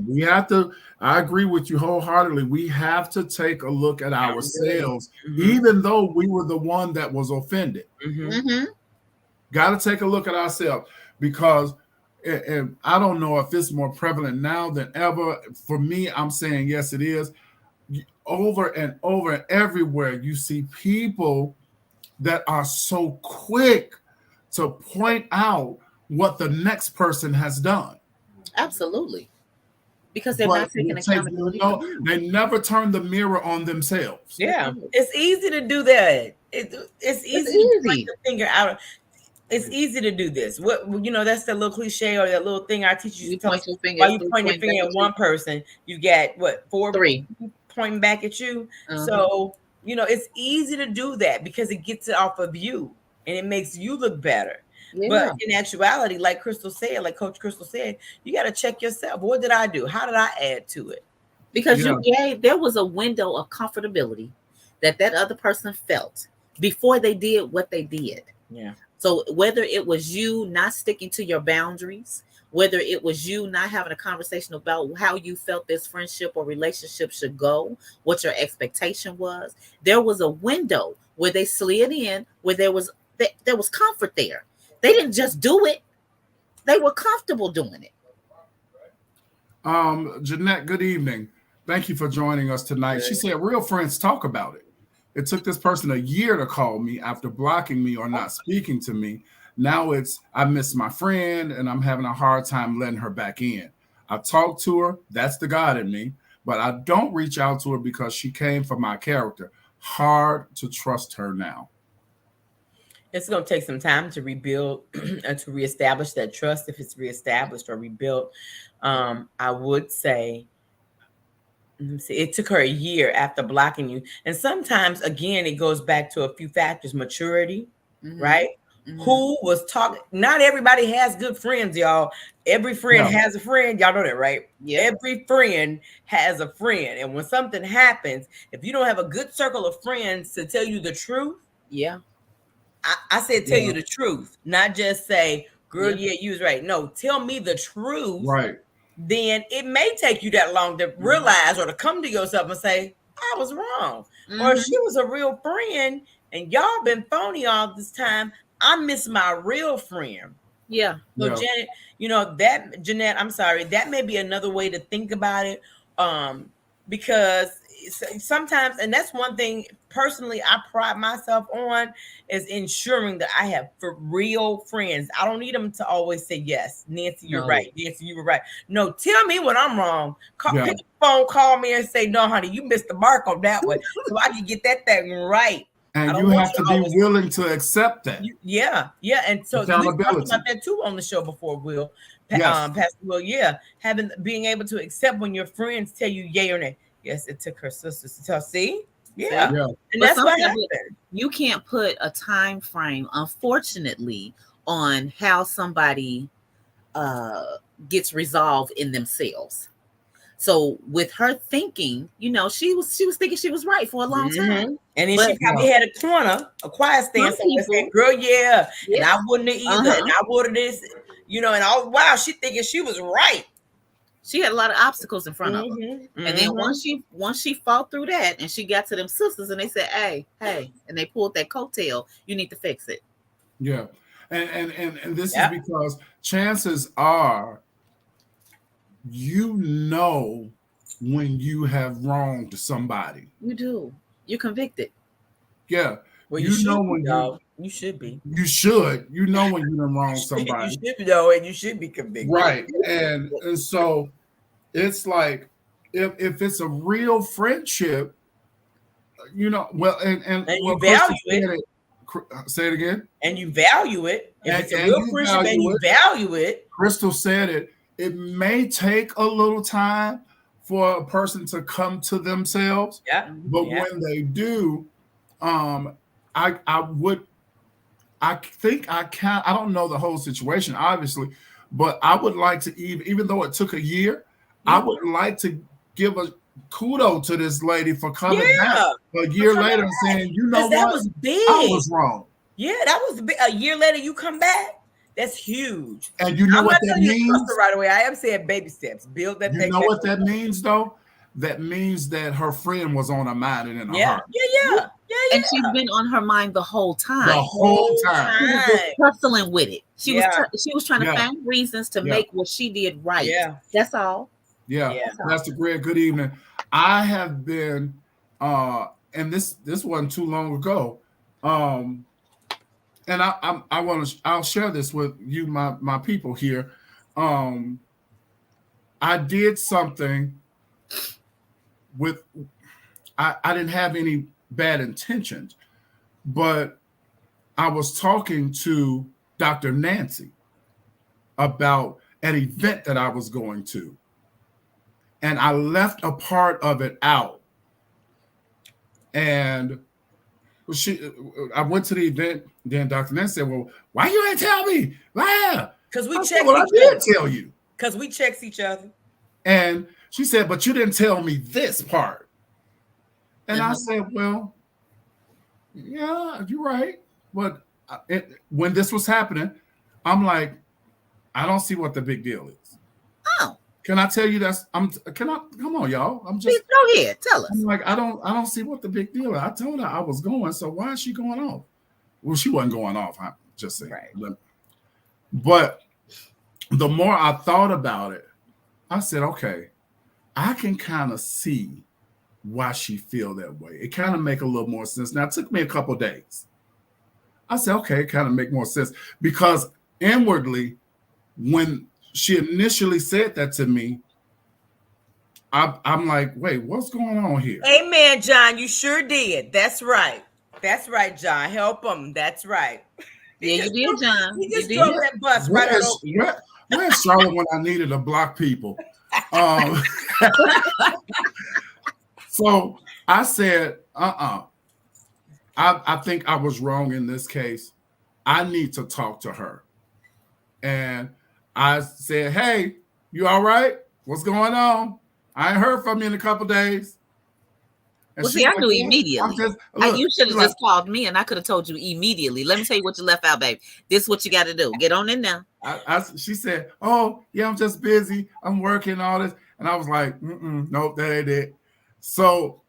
we have to, I agree with you wholeheartedly. We have to take a look at ourselves, even though we were the one that was offended. Got to take a look at ourselves, because, and I don't know if it's more prevalent now than ever. For me, I'm saying yes, it is. Over and over and everywhere, you see people that are so quick to point out what the next person has done. Absolutely. Because they're not taking accountability. They never turn the mirror on themselves. It's easy to do that. It's easy to point the finger out. It's easy to do this. That's the little cliche or that little thing I teach you. While you point your finger at one person, you get three pointing back at you. So it's easy to do that because it gets it off of you and it makes you look better. But in actuality, like Crystal said, like Coach Crystal said, you got to check yourself. What did I do? How did I add to it? Because there was a window of comfortability that other person felt before they did what they did. So whether it was you not sticking to your boundaries, whether it was you not having a conversation about how you felt this friendship or relationship should go, what your expectation was, there was a window where they slid in, where there was comfort there. They didn't just do it. They were comfortable doing it. Jeanette, good evening. Thank you for joining us tonight. She said, real friends talk about it. It took this person a year to call me after blocking me or not speaking to me. Now I miss my friend and I'm having a hard time letting her back in. I talk to her. That's the God in me. But I don't reach out to her because she came from my character. Hard to trust her now. It's going to take some time to rebuild and to reestablish that trust. If it's reestablished or rebuilt, I would say It took her a year after blocking you. And sometimes, again, it goes back to a few factors: maturity, right? Who was talking? Not everybody has good friends, y'all. Every friend has a friend. Y'all know that, right? Every friend has a friend. And when something happens, if you don't have a good circle of friends to tell you the truth, I said tell you the truth, not just say, girl, you was right. No, tell me the truth. Right. Then it may take you that long to realize or to come to yourself and say, I was wrong. Or she was a real friend and y'all been phony all this time. I miss my real friend. So Janet, Jeanette, I'm sorry, that may be another way to think about it. Because sometimes, and that's one thing personally I pride myself on, is ensuring that I have for real friends. I don't need them to always say yes. Nancy, you're right. Nancy, you were right. No, tell me when I'm wrong. Pick the phone, call me and say, no, honey, you missed the mark on that one. So I can get that thing right. And you have to be willing to accept that. And so we talked about that too on the show before, Will. Pastor Will, being able to accept when your friends tell you yay or nay. Yes, it took her sisters to tell. See? And that's what happened. You can't put a time frame, unfortunately, on how somebody gets resolved in themselves. So with her thinking, she was thinking she was right for a long time. And then she probably had a quiet stance. Girl, and I wouldn't have either. And I would have this, and she thinking she was right. She had a lot of obstacles in front of her. And then once she fought through that and she got to them sisters and they said, hey, and they pulled that coattail, you need to fix it. Yeah. And this is because chances are, when you have wronged somebody. You do. You're convicted. Yeah. Well, you should be. You should. You know when you done wrong somebody. You should know, and you should be convicted. Right. And so it's like if it's a real friendship, and you value it. Say it again. And you value it. If it's a real friendship and you value it. Crystal said it. It may take a little time for a person to come to themselves. But when they do, I don't know the whole situation, obviously, but I would like to, even though it took a year, I would like to give a kudos to this lady for coming back a year later and saying, that was big. I was wrong. Yeah, that was big. A year later, you come back. That's huge. And you know what that means? Right away, I am saying baby steps. Build that. You know what that means, though? That means that her friend was on her mind and in her heart. Yeah. And she's been on her mind the whole time. The whole time. She was hustling with it. She was trying to find reasons to make what she did right. That's all. Pastor Greg, good evening. I have been, and this wasn't too long ago. And I'll share this with you, my people here. I did something I didn't have any bad intentions, but I was talking to Dr. Nancy about an event that I was going to, and I left a part of it out. And I went to the event. Then Dr. Nancy said, "Well, why you ain't tell me?" Because we checked. Well, I did tell you. Because we checked each other. And she said, "But you didn't tell me this part." And I said, "Well, yeah, you're right." But when this was happening, I'm like, I don't see what the big deal is. Oh. Can I tell you come on, y'all. I'm just go ahead, tell us. I'm like, I don't see what the big deal is. I told her I was going, so why is she going off? Well, she wasn't going off, I'm just saying. Right. But the more I thought about it, I said, okay, I can kind of see why she feel that way. It kind of make a little more sense. Now, it took me a couple of days. I said, okay, it kind of make more sense, because inwardly, when she initially said that to me, I'm like, wait, what's going on here? Amen, John. You sure did. That's right. That's right, John. Help him. That's right. Yeah, you did, John. He just drove that bus right over. Where's Charlotte when I needed to block people? So I said, I think I was wrong in this case. I need to talk to her. And I said, hey, you all right? What's going on? I ain't heard from you in a couple days. And Well, see, I like, knew yeah, immediately. You should have just called me and I could have told you immediately. Let me tell you what you left out, baby. This is what you got to do. Get on in now. She said, oh, yeah, I'm just busy. I'm working all this. And I was like, nope, that ain't it. So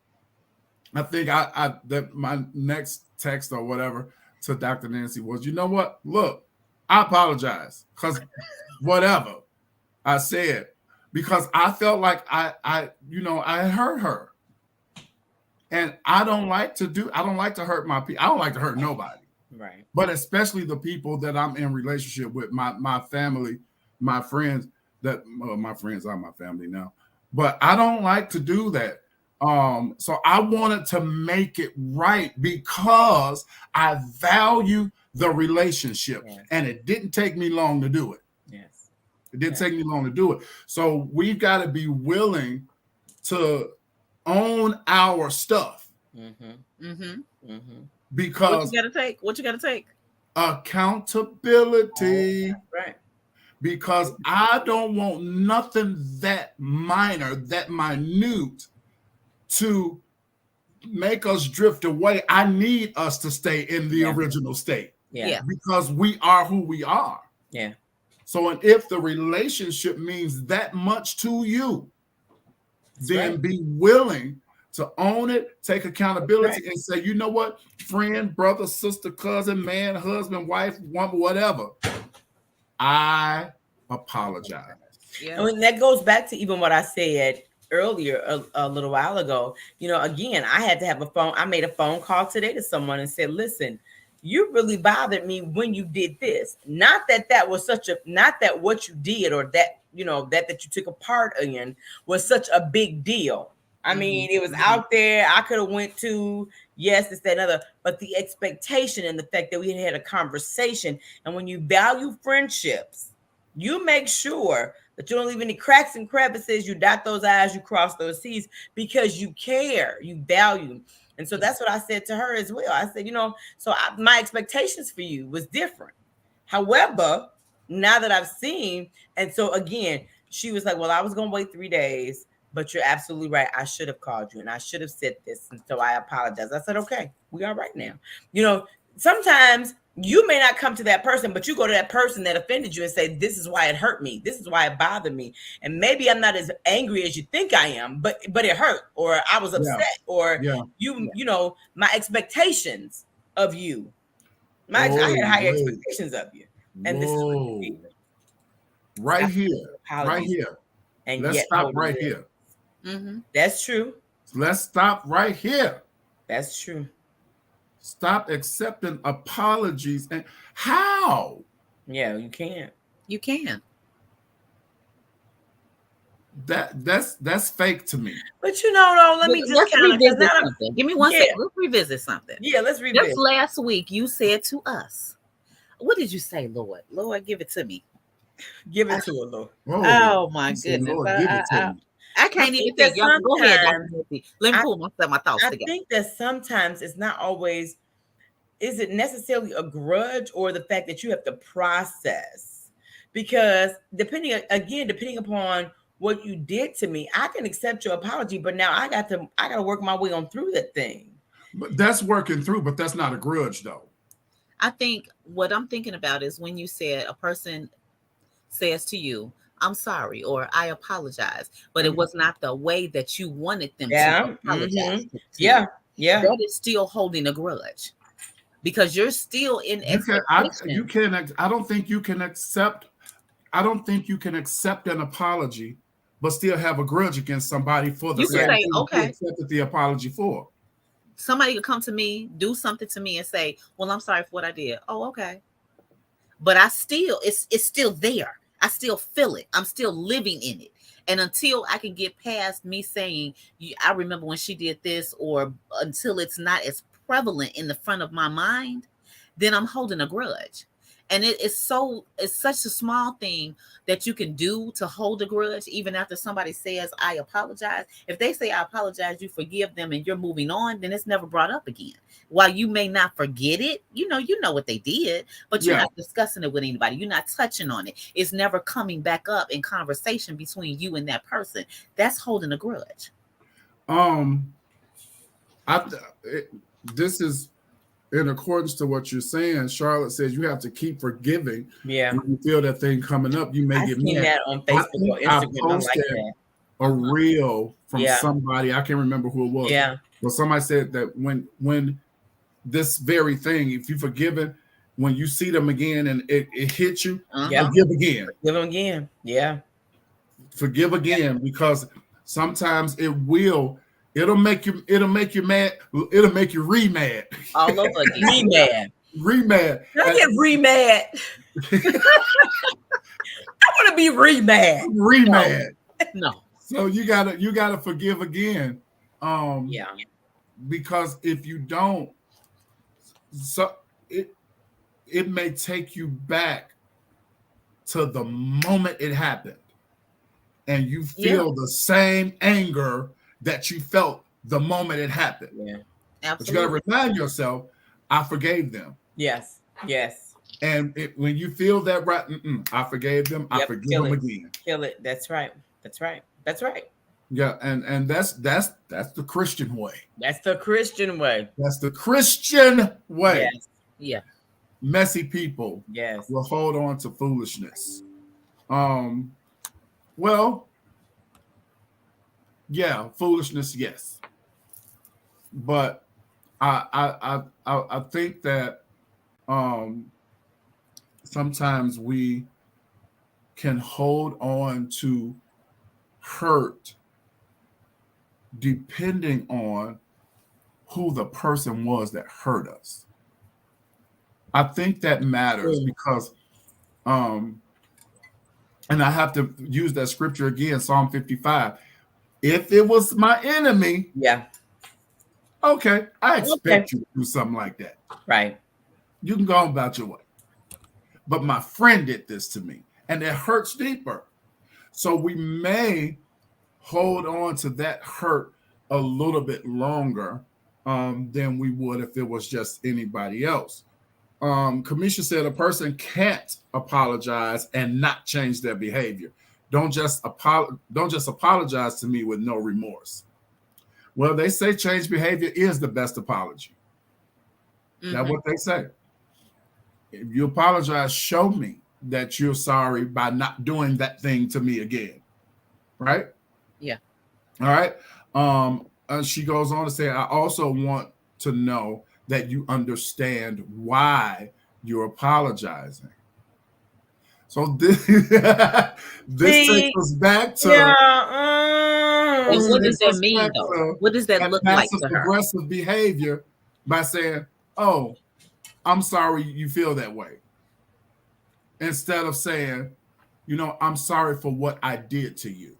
I think that my next text or whatever to Dr. Nancy was, you know what? Look, I apologize because whatever I said, because I felt like I hurt her. And I don't like to hurt my people. I don't like to hurt nobody. Right. But especially the people that I'm in relationship with, my family, my friends, my friends are my family now. But I don't like to do that. So I wanted to make it right because I value the relationship. Yes. And it didn't take me long to do it. Yes. It didn't take me long to do it. So we've got to be willing to own our stuff. Because what you gotta take? Accountability. Right. Because I don't want nothing that minor, that minute to make us drift away. I need us to stay in the original state. Yeah. Because we are who we are. Yeah. So, and if the relationship means that much to you, then be willing to own it, take accountability, and say, you know what, friend, brother, sister, cousin, man, husband, wife, woman, whatever, I apologize. Yeah. And that goes back to even what I said earlier a little while ago. Again, I had to have I made a phone call today to someone and said, listen, you really bothered me when you did this. Not that was not that what you did or that, that you took a part in was such a big deal. I mean, it was out there. I could have went to, yes, this, that, and other, but the expectation and the fact that we had a conversation. And when you value friendships, you make sure that you don't leave any cracks and crevices. You dot those I's, you cross those T's because you care, you value. And so that's what I said to her as well. I said, my expectations for you was different. However, now that I've seen, and so again, she was like, well, I was going to wait 3 days. But you're absolutely right. I should have called you and I should have said this. And so I apologize. I said, okay, we are right now. Sometimes you may not come to that person, but you go to that person that offended you and say, this is why it hurt me. This is why it bothered me. And maybe I'm not as angry as you think I am, but it hurt, or I was upset, or my expectations of you. I had high expectations of you. And this is what you right here. And let's stop right here. That's true. Let's stop right here. That's true. Stop accepting apologies. And how? Yeah, you can't. You can. That's fake to me. But let me just revisit something. Give me one second. Let's revisit something. Yeah, let's revisit. Just last week, you said to us, what did you say, Lord? Lord, give it to me. Give it to her, Lord. Oh my goodness. Lord, give it to me. I can't even think. Y'all go ahead. Let me pull my thoughts together. I think that sometimes it's not always, is it necessarily a grudge or the fact that you have to process? Because depending upon what you did to me, I can accept your apology, but now I got to work my way on through that thing. But that's working through, but that's not a grudge though. I think what I'm thinking about is when you said a person says to you, I'm sorry, or I apologize, but it was not the way that you wanted them to apologize. Yeah. That is still holding a grudge because you're still in expectation. I don't think you can accept an apology, but still have a grudge against somebody for the same thing you accepted the apology for. Somebody could come to me, do something to me and say, well, I'm sorry for what I did. Oh, okay. But it's still there. I still feel it. I'm still living in it. And until I can get past me saying, I remember when she did this, or until it's not as prevalent in the front of my mind, then I'm holding a grudge. And it's such a small thing that you can do to hold a grudge, even after somebody says, I apologize. If they say, I apologize, you forgive them and you're moving on, then it's never brought up again. While you may not forget it, you know what they did, but you're not discussing it with anybody. You're not touching on it. It's never coming back up in conversation between you and that person. That's holding a grudge. This is in accordance to what you're saying. Charlotte says you have to keep forgiving. Yeah. When you feel that thing coming up, you may get mad. That on Facebook or Instagram. I like that. A reel from somebody, I can't remember who it was. Yeah. But somebody said that when this very thing, if you forgive it, when you see them again and it hits you, forgive again. Forgive them again. Yeah. Forgive again, because sometimes it'll make you mad. It'll make you re-mad. All over again. Re-mad. Can I get re-mad? I want to be re-mad. Re-mad. No. So you gotta forgive again. Because if you don't, so it may take you back to the moment it happened, and you feel the same anger that you felt the moment it happened. Yeah, absolutely. But you got to remind yourself, I forgave them. Yes. And when you feel that, right, I forgave them. I forgive them again. Kill it. That's right. Yeah, and that's the Christian way. That's the Christian way. That's the Christian way. Yes. Yeah. Messy people will hold on to foolishness. Well, yeah, foolishness, yes. But I think that sometimes we can hold on to hurt depending on who the person was that hurt us. I think that matters because and I have to use that scripture again, Psalm 55. If it was my enemy, okay, I expect you to do something like that. Right. You can go on about your way. But my friend did this to me, and it hurts deeper. So we may hold on to that hurt a little bit longer than we would if it was just anybody else. Kamisha said a person can't apologize and not change their behavior. Don't just apologize to me with no remorse. Well, they say change behavior is the best apology. That's what they say. If you apologize, show me that you're sorry by not doing that thing to me again. Right? Yeah. All right. She goes on to say, I also want to know that you understand why you're apologizing. So this takes us back to what does that mean though? What does that look like to her? Aggressive behavior by saying, oh, I'm sorry you feel that way. Instead of saying, I'm sorry for what I did to you.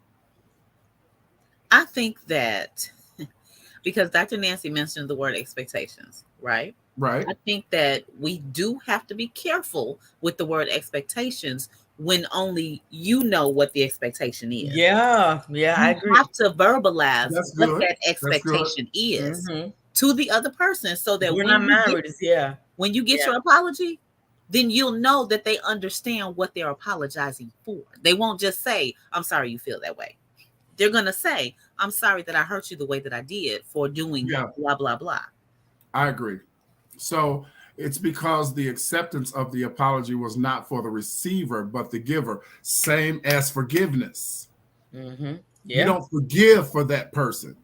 I think that because Dr. Nancy mentioned the word expectations, right? Right. I think that we do have to be careful with the word expectations when only you know what the expectation is. Yeah, I agree. You have to verbalize what that expectation is to the other person so that we're not married. When you get your apology, then you'll know that they understand what they're apologizing for. They won't just say, I'm sorry you feel that way. They're going to say, I'm sorry that I hurt you the way that I did for doing blah, blah, blah. I agree. So it's because the acceptance of the apology was not for the receiver, but the giver. Same as forgiveness. You don't forgive for that person.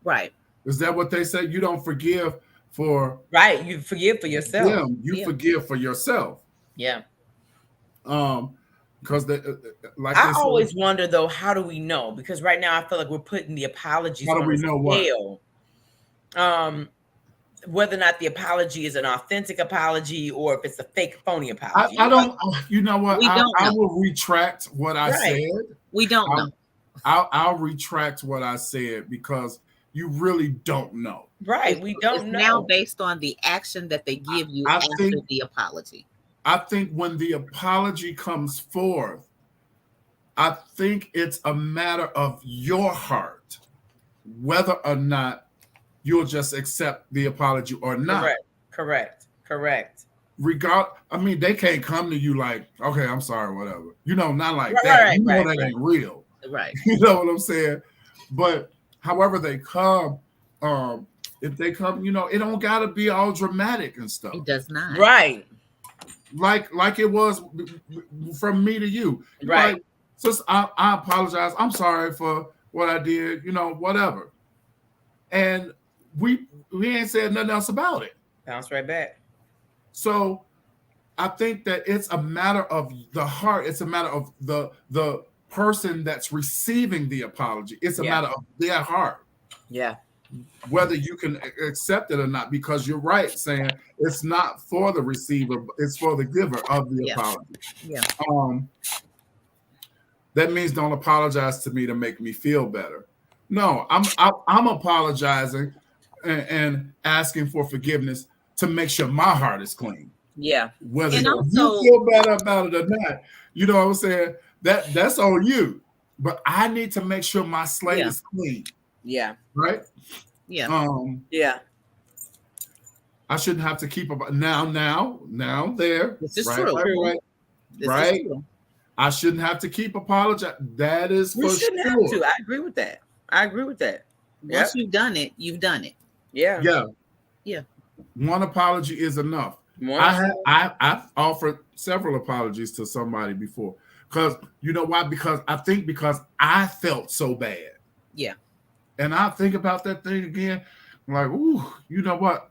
Right. Is that what they say? You don't forgive for... Right. You forgive for yourself. Them. You forgive for yourself. Yeah. Because I always wonder though, how do we know? Because right now I feel like we're putting the apologies on the scale. Whether or not the apology is an authentic apology or if it's a fake, phony apology. I don't. You know what? I will retract what I said. We don't know. I'll retract what I said because you really don't know. Right. We don't know. Now based on the action that they give you after the apology. I think when the apology comes forth, I think it's a matter of your heart, whether or not you'll just accept the apology or not. Correct. I mean, they can't come to you like, okay, I'm sorry, whatever. Not like that. That ain't real. Right. You know what I'm saying? But however they come, if they come, it don't gotta be all dramatic and stuff. It does not. Right. Like it was from me to you. Right. Like, sis, I apologize. I'm sorry for what I did, whatever. And we ain't said nothing else about it. Bounce right back. So I think that it's a matter of the heart. It's a matter of the person that's receiving the apology. It's a matter of their heart. Yeah. Whether you can accept it or not, because you're right saying it's not for the receiver, it's for the giver of the apology. Yeah. That means don't apologize to me to make me feel better. No, I'm apologizing and asking for forgiveness to make sure my heart is clean. Yeah. Whether you feel better about it or not, you know what I'm saying? That's on you. But I need to make sure my slate is clean. Yeah. Right? Yeah. Yeah. I shouldn't have to keep now there. This is right, true. Right. This right. Is true. I shouldn't have to keep apologizing. That is we for shouldn't sure. have to. I agree with that. Once you've done it, you've done it. Yeah. One apology is enough. I've offered several apologies to somebody before. Because you know why? Because I felt so bad. Yeah. And I think about that thing again. I'm like, ooh, you know what?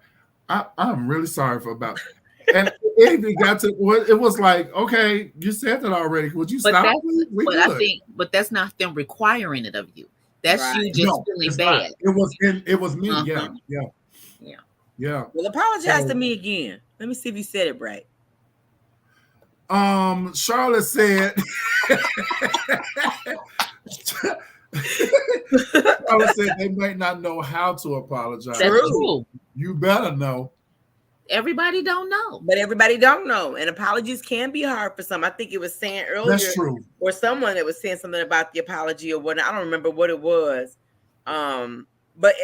I'm really sorry about it. And it even got to it was like, okay, you said that already. Would you stop? But that's not them requiring it of you. That's you just feeling bad. Not. It was me. Uh-huh. Yeah. Well, apologize to me again. Let me see if you said it right. Charlotte said Charlotte said they might not know how to apologize. That's true. You better know. Everybody don't know. But everybody don't know. And apologies can be hard for some. I think it was saying earlier. That's true. Or someone that was saying something about the apology or what. I don't remember what it was. But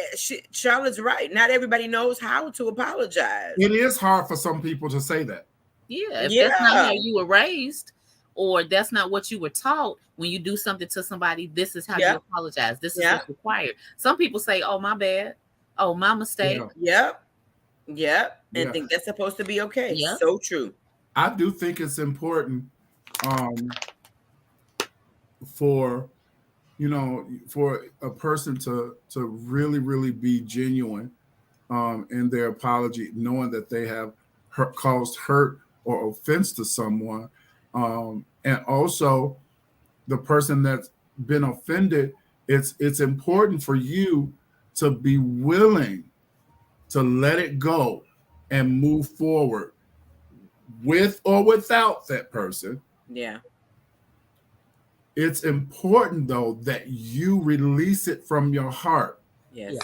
Charlotte's right. Not everybody knows how to apologize. It is hard for some people to say that. Yeah. If that's not how you were raised, or that's not what you were taught, when you do something to somebody, this is how you apologize. This is what's required. Some people say, oh, my bad. Oh, my mistake. Yep. And think that's supposed to be okay. Yep. So true. I do think it's important for a person to really, really be genuine in their apology, knowing that they have caused hurt or offense to someone. And also the person that's been offended, it's important for you to be willing to let it go and move forward with or without that person. Yeah. It's important, though, that you release it from your heart. Yes. Yeah.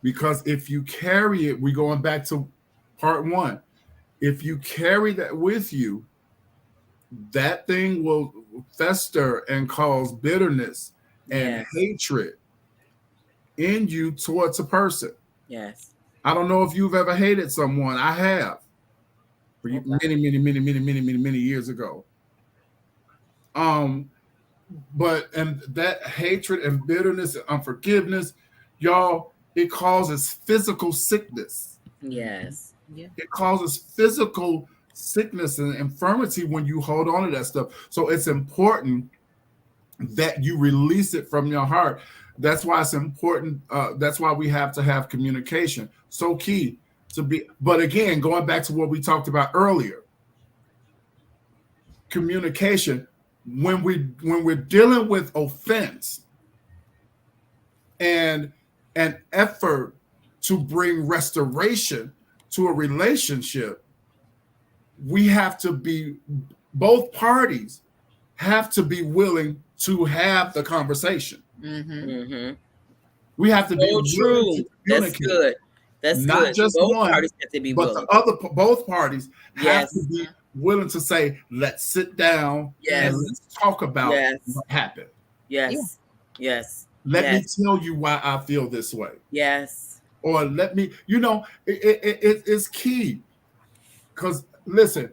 Because if you carry it, we're going back to part one. If you carry that with you, that thing will fester and cause bitterness and hatred in you towards a person. Yes. I don't know if you've ever hated someone. I have. Many years ago. But that hatred and bitterness and unforgiveness, y'all, it causes physical sickness. Yes. Yeah. It causes physical sickness and infirmity when you hold on to that stuff. So it's important that you release it from your heart. That's why it's important. That's why we have to have communication. So key to be. But again, going back to what we talked about earlier, communication. When we're dealing with offense and an effort to bring restoration to a relationship, we have to be, both parties have to be willing to have the conversation. Mm-hmm. Mm-hmm. We have to be true. That's good. That's not good. Just both one, parties have to be but willing. both parties have to be willing to say, let's sit down Yes. and let's talk about Yes. what happened. Yes. Yes. Let me Yes. tell you why I feel this way. Yes. Or let me, it's key. Because listen,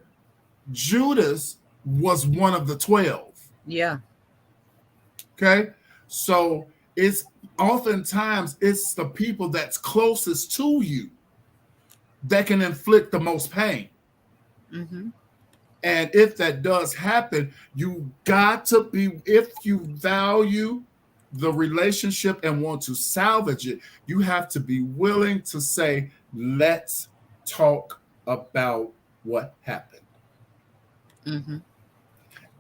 Judas was one of the 12. Yeah. Okay. So it's oftentimes it's the people that's closest to you that can inflict the most pain. Mm-hmm. And if that does happen, you got to be, if you value the relationship and want to salvage it, you have to be willing to say, let's talk about what happened. Mm-hmm.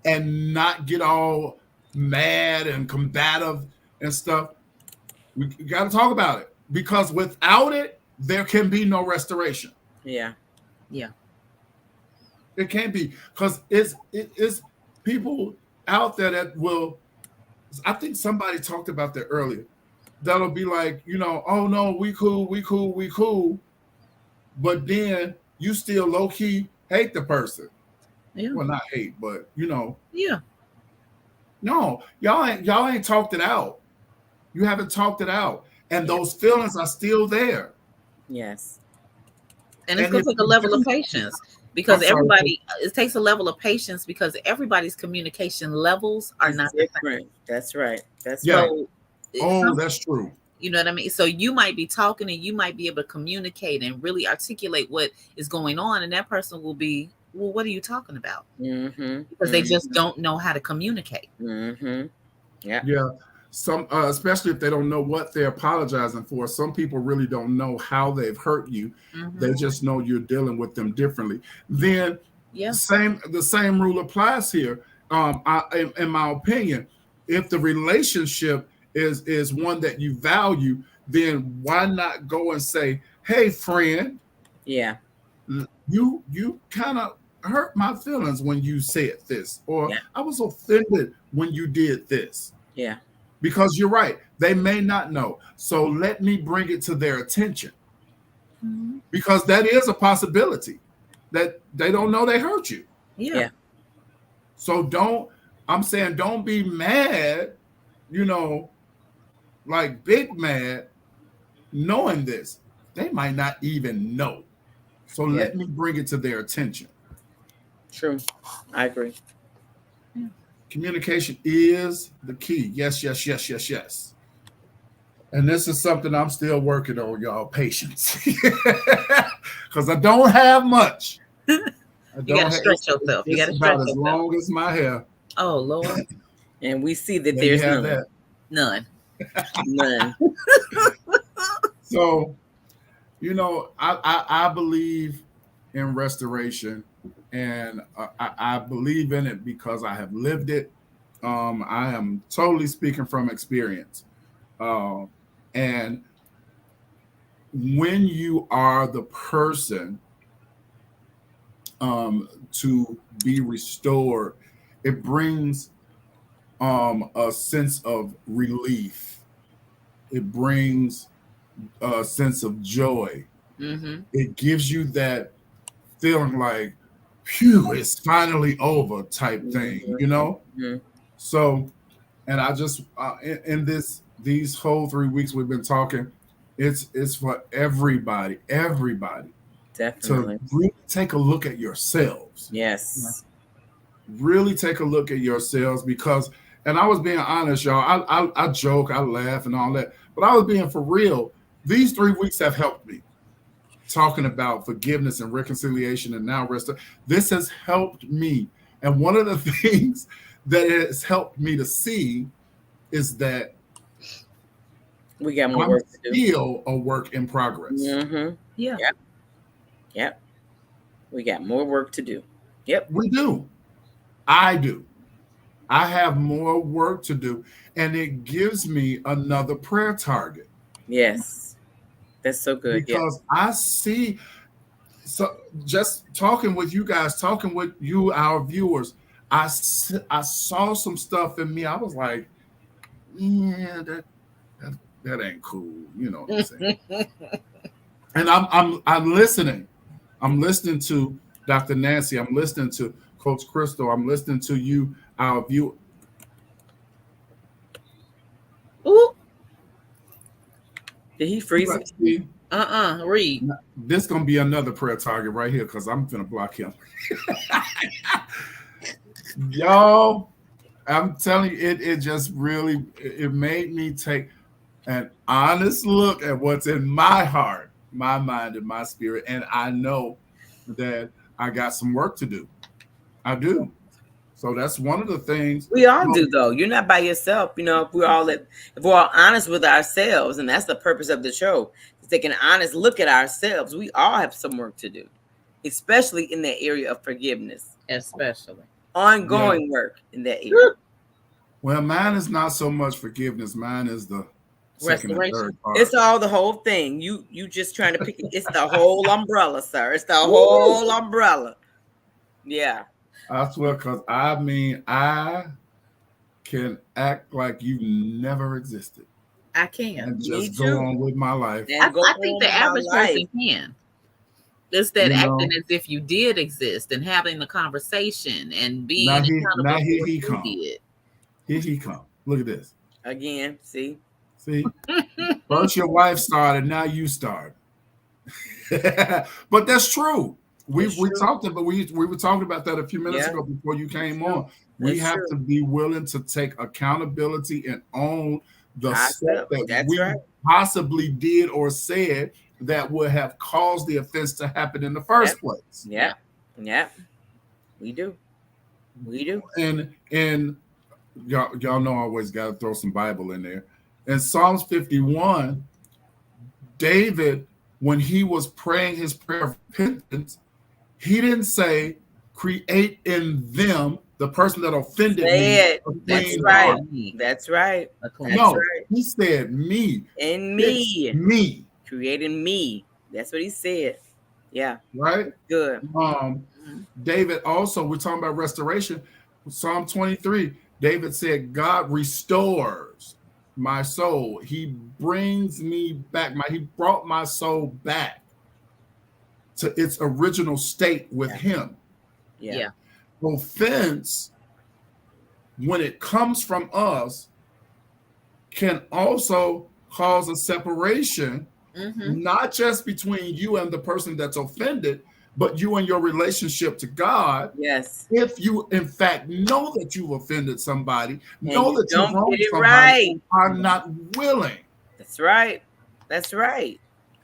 And not get all mad and combative and stuff. We got to talk about it, because without it, there can be no restoration. Yeah. Yeah. It can't be, because it's people out there that will, I think somebody talked about that earlier, that'll be like, oh no, we cool. But then you still low-key hate the person. Yeah. Well, not hate, but Yeah. no, y'all ain't talked it out. You haven't talked it out. And those feelings are still there. Yes. And it's going to take a level of patience, because it takes a level of patience, because everybody's communication levels are not different. That's right. That's Yeah. right. That's true. You know what I mean? So you might be talking and you might be able to communicate and really articulate what is going on. And that person will be, well, what are you talking about? Mm-hmm. Because they just don't know how to communicate. Mm-hmm. Yeah. Yeah. Some, especially if they don't know what they're apologizing for. Some people really don't know how they've hurt you. Mm-hmm. They just know you're dealing with them differently. Then the same rule applies here. In my opinion, if the relationship is one that you value, then why not go and say, hey, friend, yeah, you kind of hurt my feelings when you said this, or I was offended when you did this. Yeah. Because you're right. They may not know. So let me bring it to their attention. Mm-hmm. Because that is a possibility that they don't know they hurt you. Yeah. So don't be mad, like big mad, knowing this. They might not even know. So let me bring it to their attention. True. I agree. Communication is the key. Yes. And this is something I'm still working on, y'all. Patience. Because I don't have much. You got to stretch yourself. You got to stretch yourself. As long as my hair. Oh, Lord. And we see that there's none. None. So, I believe in restoration. And I believe in it because I have lived it. I am totally speaking from experience. And when you are the person to be restored, it brings a sense of relief. It brings a sense of joy. Mm-hmm. It gives you that feeling like, phew, it's finally over type thing, Mm-hmm. So, and I just in these whole 3 weeks we've been talking, it's for everybody definitely to really take a look at yourselves. Yes. Really take a look at yourselves, because, and I was being honest, y'all. I joke, I laugh and all that, but I was being for real. These 3 weeks have helped me. Talking about forgiveness and reconciliation and now this has helped me. And one of the things that has helped me to see is that we got more work to do. Still a work in progress. Mm-hmm. Yeah. Yep. We got more work to do. Yep. We do. I do. I have more work to do. And it gives me another prayer target. Yes. That's so good. Because I see, so just talking with you guys, talking with you, our viewers, I saw some stuff in me. I was like, yeah, that ain't cool. You know what I'm saying? And I'm listening. I'm listening to Dr. Nancy, I'm listening to Coach Crystal. I'm listening to you, our view. Ooh. Did he freeze it? See, Read. this gonna be another prayer target right here because I'm gonna block him. Y'all, I'm telling you, it just really it made me take an honest look at what's in my heart, my mind, and my spirit, and I know that I got some work to do. I do. So that's one of the things we all do, though. You're not by yourself. You know, if we're all honest with ourselves, and that's the purpose of the show, to take an honest look at ourselves. We all have some work to do, especially in that area of forgiveness. Especially ongoing work in that area. Well, mine is not so much forgiveness. Mine is the second and third part. It's all the whole thing. You just trying to pick it. It's the whole umbrella, sir. It's the whole umbrella. Yeah. I swear, because I mean, I can act like you never existed. I can. And just go on with my life. I think the average person can. It's that acting as if you did exist and having the conversation and being accountable. Now here he come. Here he come. Look at this. Again, see? First your wife started, now you start. But that's true. We talked about we were talking about that a few minutes ago before you came on. We have to be willing to take accountability and own the stuff that we possibly did or said that would have caused the offense to happen in the first place. Yeah. We do. And y'all know I always got to throw some Bible in there. In Psalms 51, David, when he was praying his prayer of repentance, he didn't say, create in them, the person that offended me. That's right. That's right. No, he said me. In me. It's me. Creating me. That's what he said. Yeah. Right? Good. David also, we're talking about restoration. Psalm 23, David said, God restores my soul. He brings me back. He brought my soul back to its original state with him. Yeah. Offense, when it comes from us, can also cause a separation, not just between you and the person that's offended, but you and your relationship to God. Yes. If you, in fact, know that you've offended somebody, and know that you've wronged somebody, are not willing. That's right. That's right.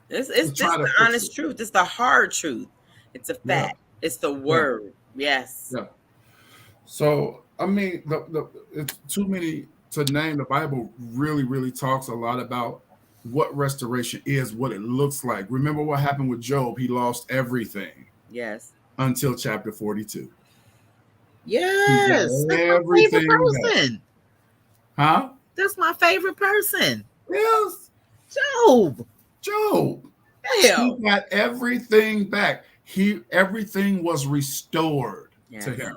It's the honest truth. It's the hard truth. It's a fact. It's the word. Yes. Yeah. So, I mean, it's too many to name. The Bible really, really talks a lot about what restoration is, what it looks like. Remember what happened with Job? He lost everything. Yes. Until chapter 42. Yes. That's my favorite person. Huh? That's my favorite person. Yes. Job. Hell. He got everything back. Everything was restored to him.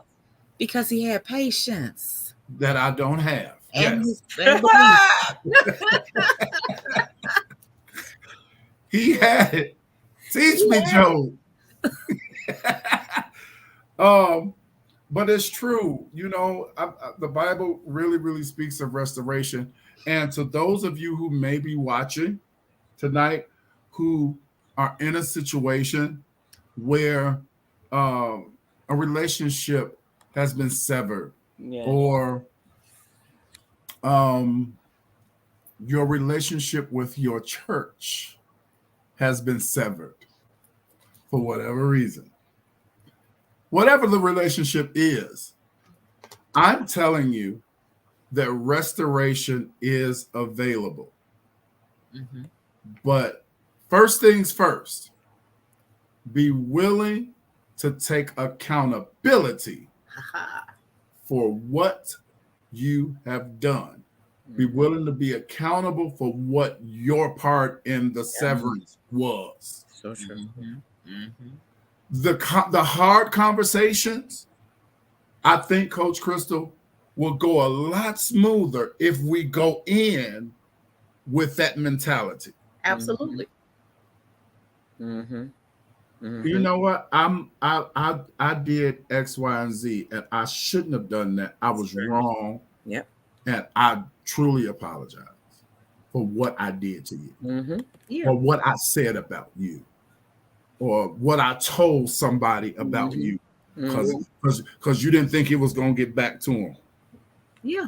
Because he had patience. That I don't have. And he had it. Teach me, Job. But it's true. You know, the Bible really, really speaks of restoration. And to those of you who may be watching tonight, who are in a situation where a relationship has been severed, or your relationship with your church has been severed for whatever reason. Whatever the relationship is, I'm telling you that restoration is available. But first things first, be willing to take accountability for what you have done. Be willing to be accountable for what your part in the severance was. So true. The hard conversations, I think, Coach Crystal, will go a lot smoother if we go in with that mentality. Absolutely. You know what? I did X, Y, and Z, and I shouldn't have done that. I was wrong. Yep. And I truly apologize for what I did to you, Yeah. or what I said about you, or what I told somebody about you, because you didn't think it was gonna get back to them. Yeah.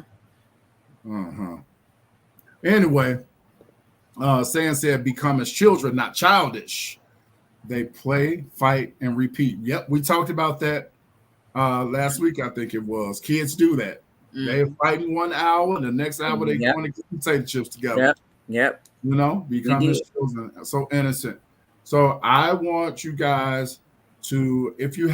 Anyway, Sam said, become as children, not childish. They play, fight, and repeat. Yep, we talked about that last week, I think it was. Kids do that. They're fighting 1 hour, and the next hour they going to get potato chips together. Yep. You know, become as children. So innocent. So I want you guys to, if you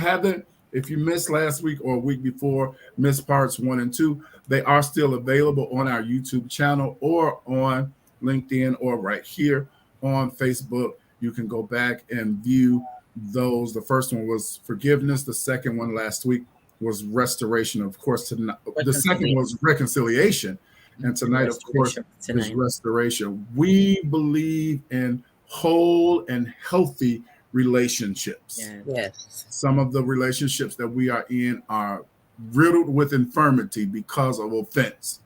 missed last week or a week before, missed parts 1 and 2, they are still available on our YouTube channel or on LinkedIn or right here on Facebook. You can go back and view those. The first one was forgiveness. The second one last week was restoration. Of course, the second was reconciliation. And tonight, of course, is restoration. We believe in whole and healthy relationships. Yes. Some of the relationships that we are in are riddled with infirmity because of offense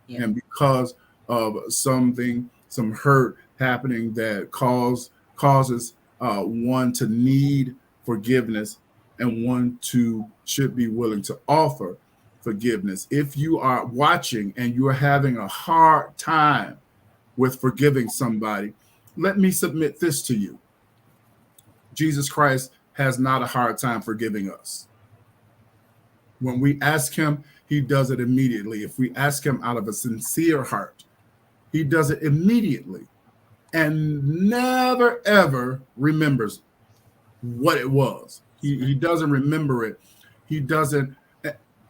and because of some hurt happening that causes one to need forgiveness and one should be willing to offer forgiveness. If you are watching and you are having a hard time with forgiving somebody, let me submit this to you. Jesus Christ has not a hard time forgiving us. When we ask him, he does it immediately. If we ask him out of a sincere heart, he does it immediately and never, ever remembers what it was. He doesn't remember it. He doesn't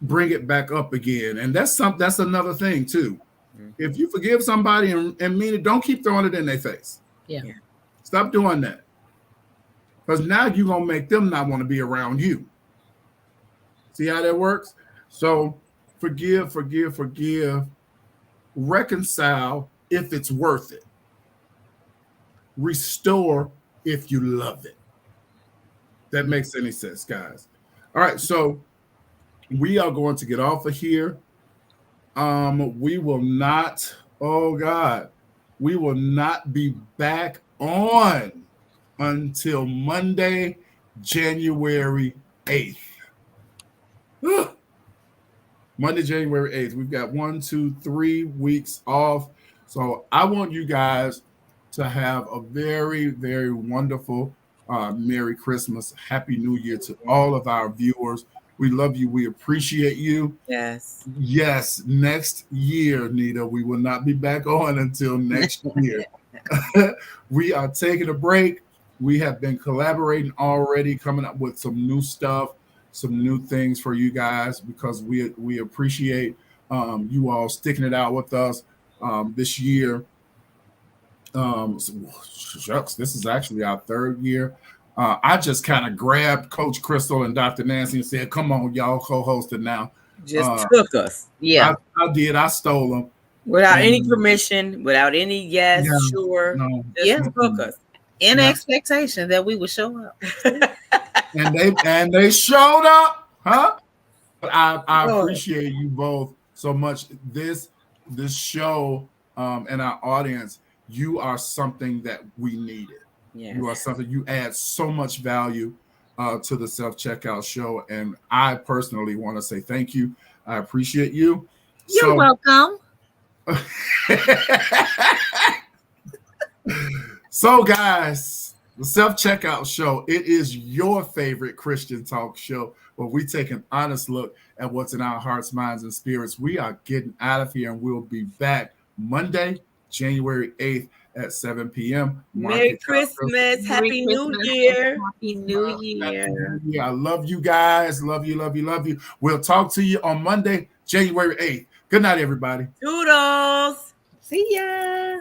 bring it back up again. And that's another thing too. If you forgive somebody and mean it, don't keep throwing it in their face. Yeah. Stop doing that. Because now you're going to make them not want to be around you. See how that works? So forgive, reconcile if it's worth it. Restore if you love it. That makes any sense, guys. All right, so we are going to get off of here. We will not, we will not be back on until Monday, January 8th. Monday, January 8th. We've got 1, 2, 3 weeks off. So I want you guys to have a very, very wonderful Merry Christmas. Happy New Year to all of our viewers. We love you. We appreciate you. Yes. Yes. Next year, Nita, we will not be back on until next year. We are taking a break. We have been collaborating already, coming up with some new stuff, some new things for you guys, because we appreciate you all sticking it out with us this year. Shucks, this is actually our 3rd year. I just kind of grabbed Coach Crystal and Dr. Nancy and said, come on, y'all co-host it now. Just took us. Yeah. I did. I stole them. Without any permission, without any sure. No. Just took us. In expectation that we would show up. and they showed up, huh? But I appreciate you both so much. This show and our audience, you are something that we needed. Yes. You are something, you add so much value to the self-checkout show. And I personally want to say thank you. I appreciate you. You're welcome. So guys, the self-checkout show, it is your favorite Christian talk show where we take an honest look at what's in our hearts, minds, and spirits. We are getting out of here and we'll be back Monday, January 8th at 7 p.m. Merry Christmas. Happy New Year. Happy New Year. I love you guys. Love you, love you, love you. We'll talk to you on Monday, January 8th. Good night, everybody. Doodles. See ya.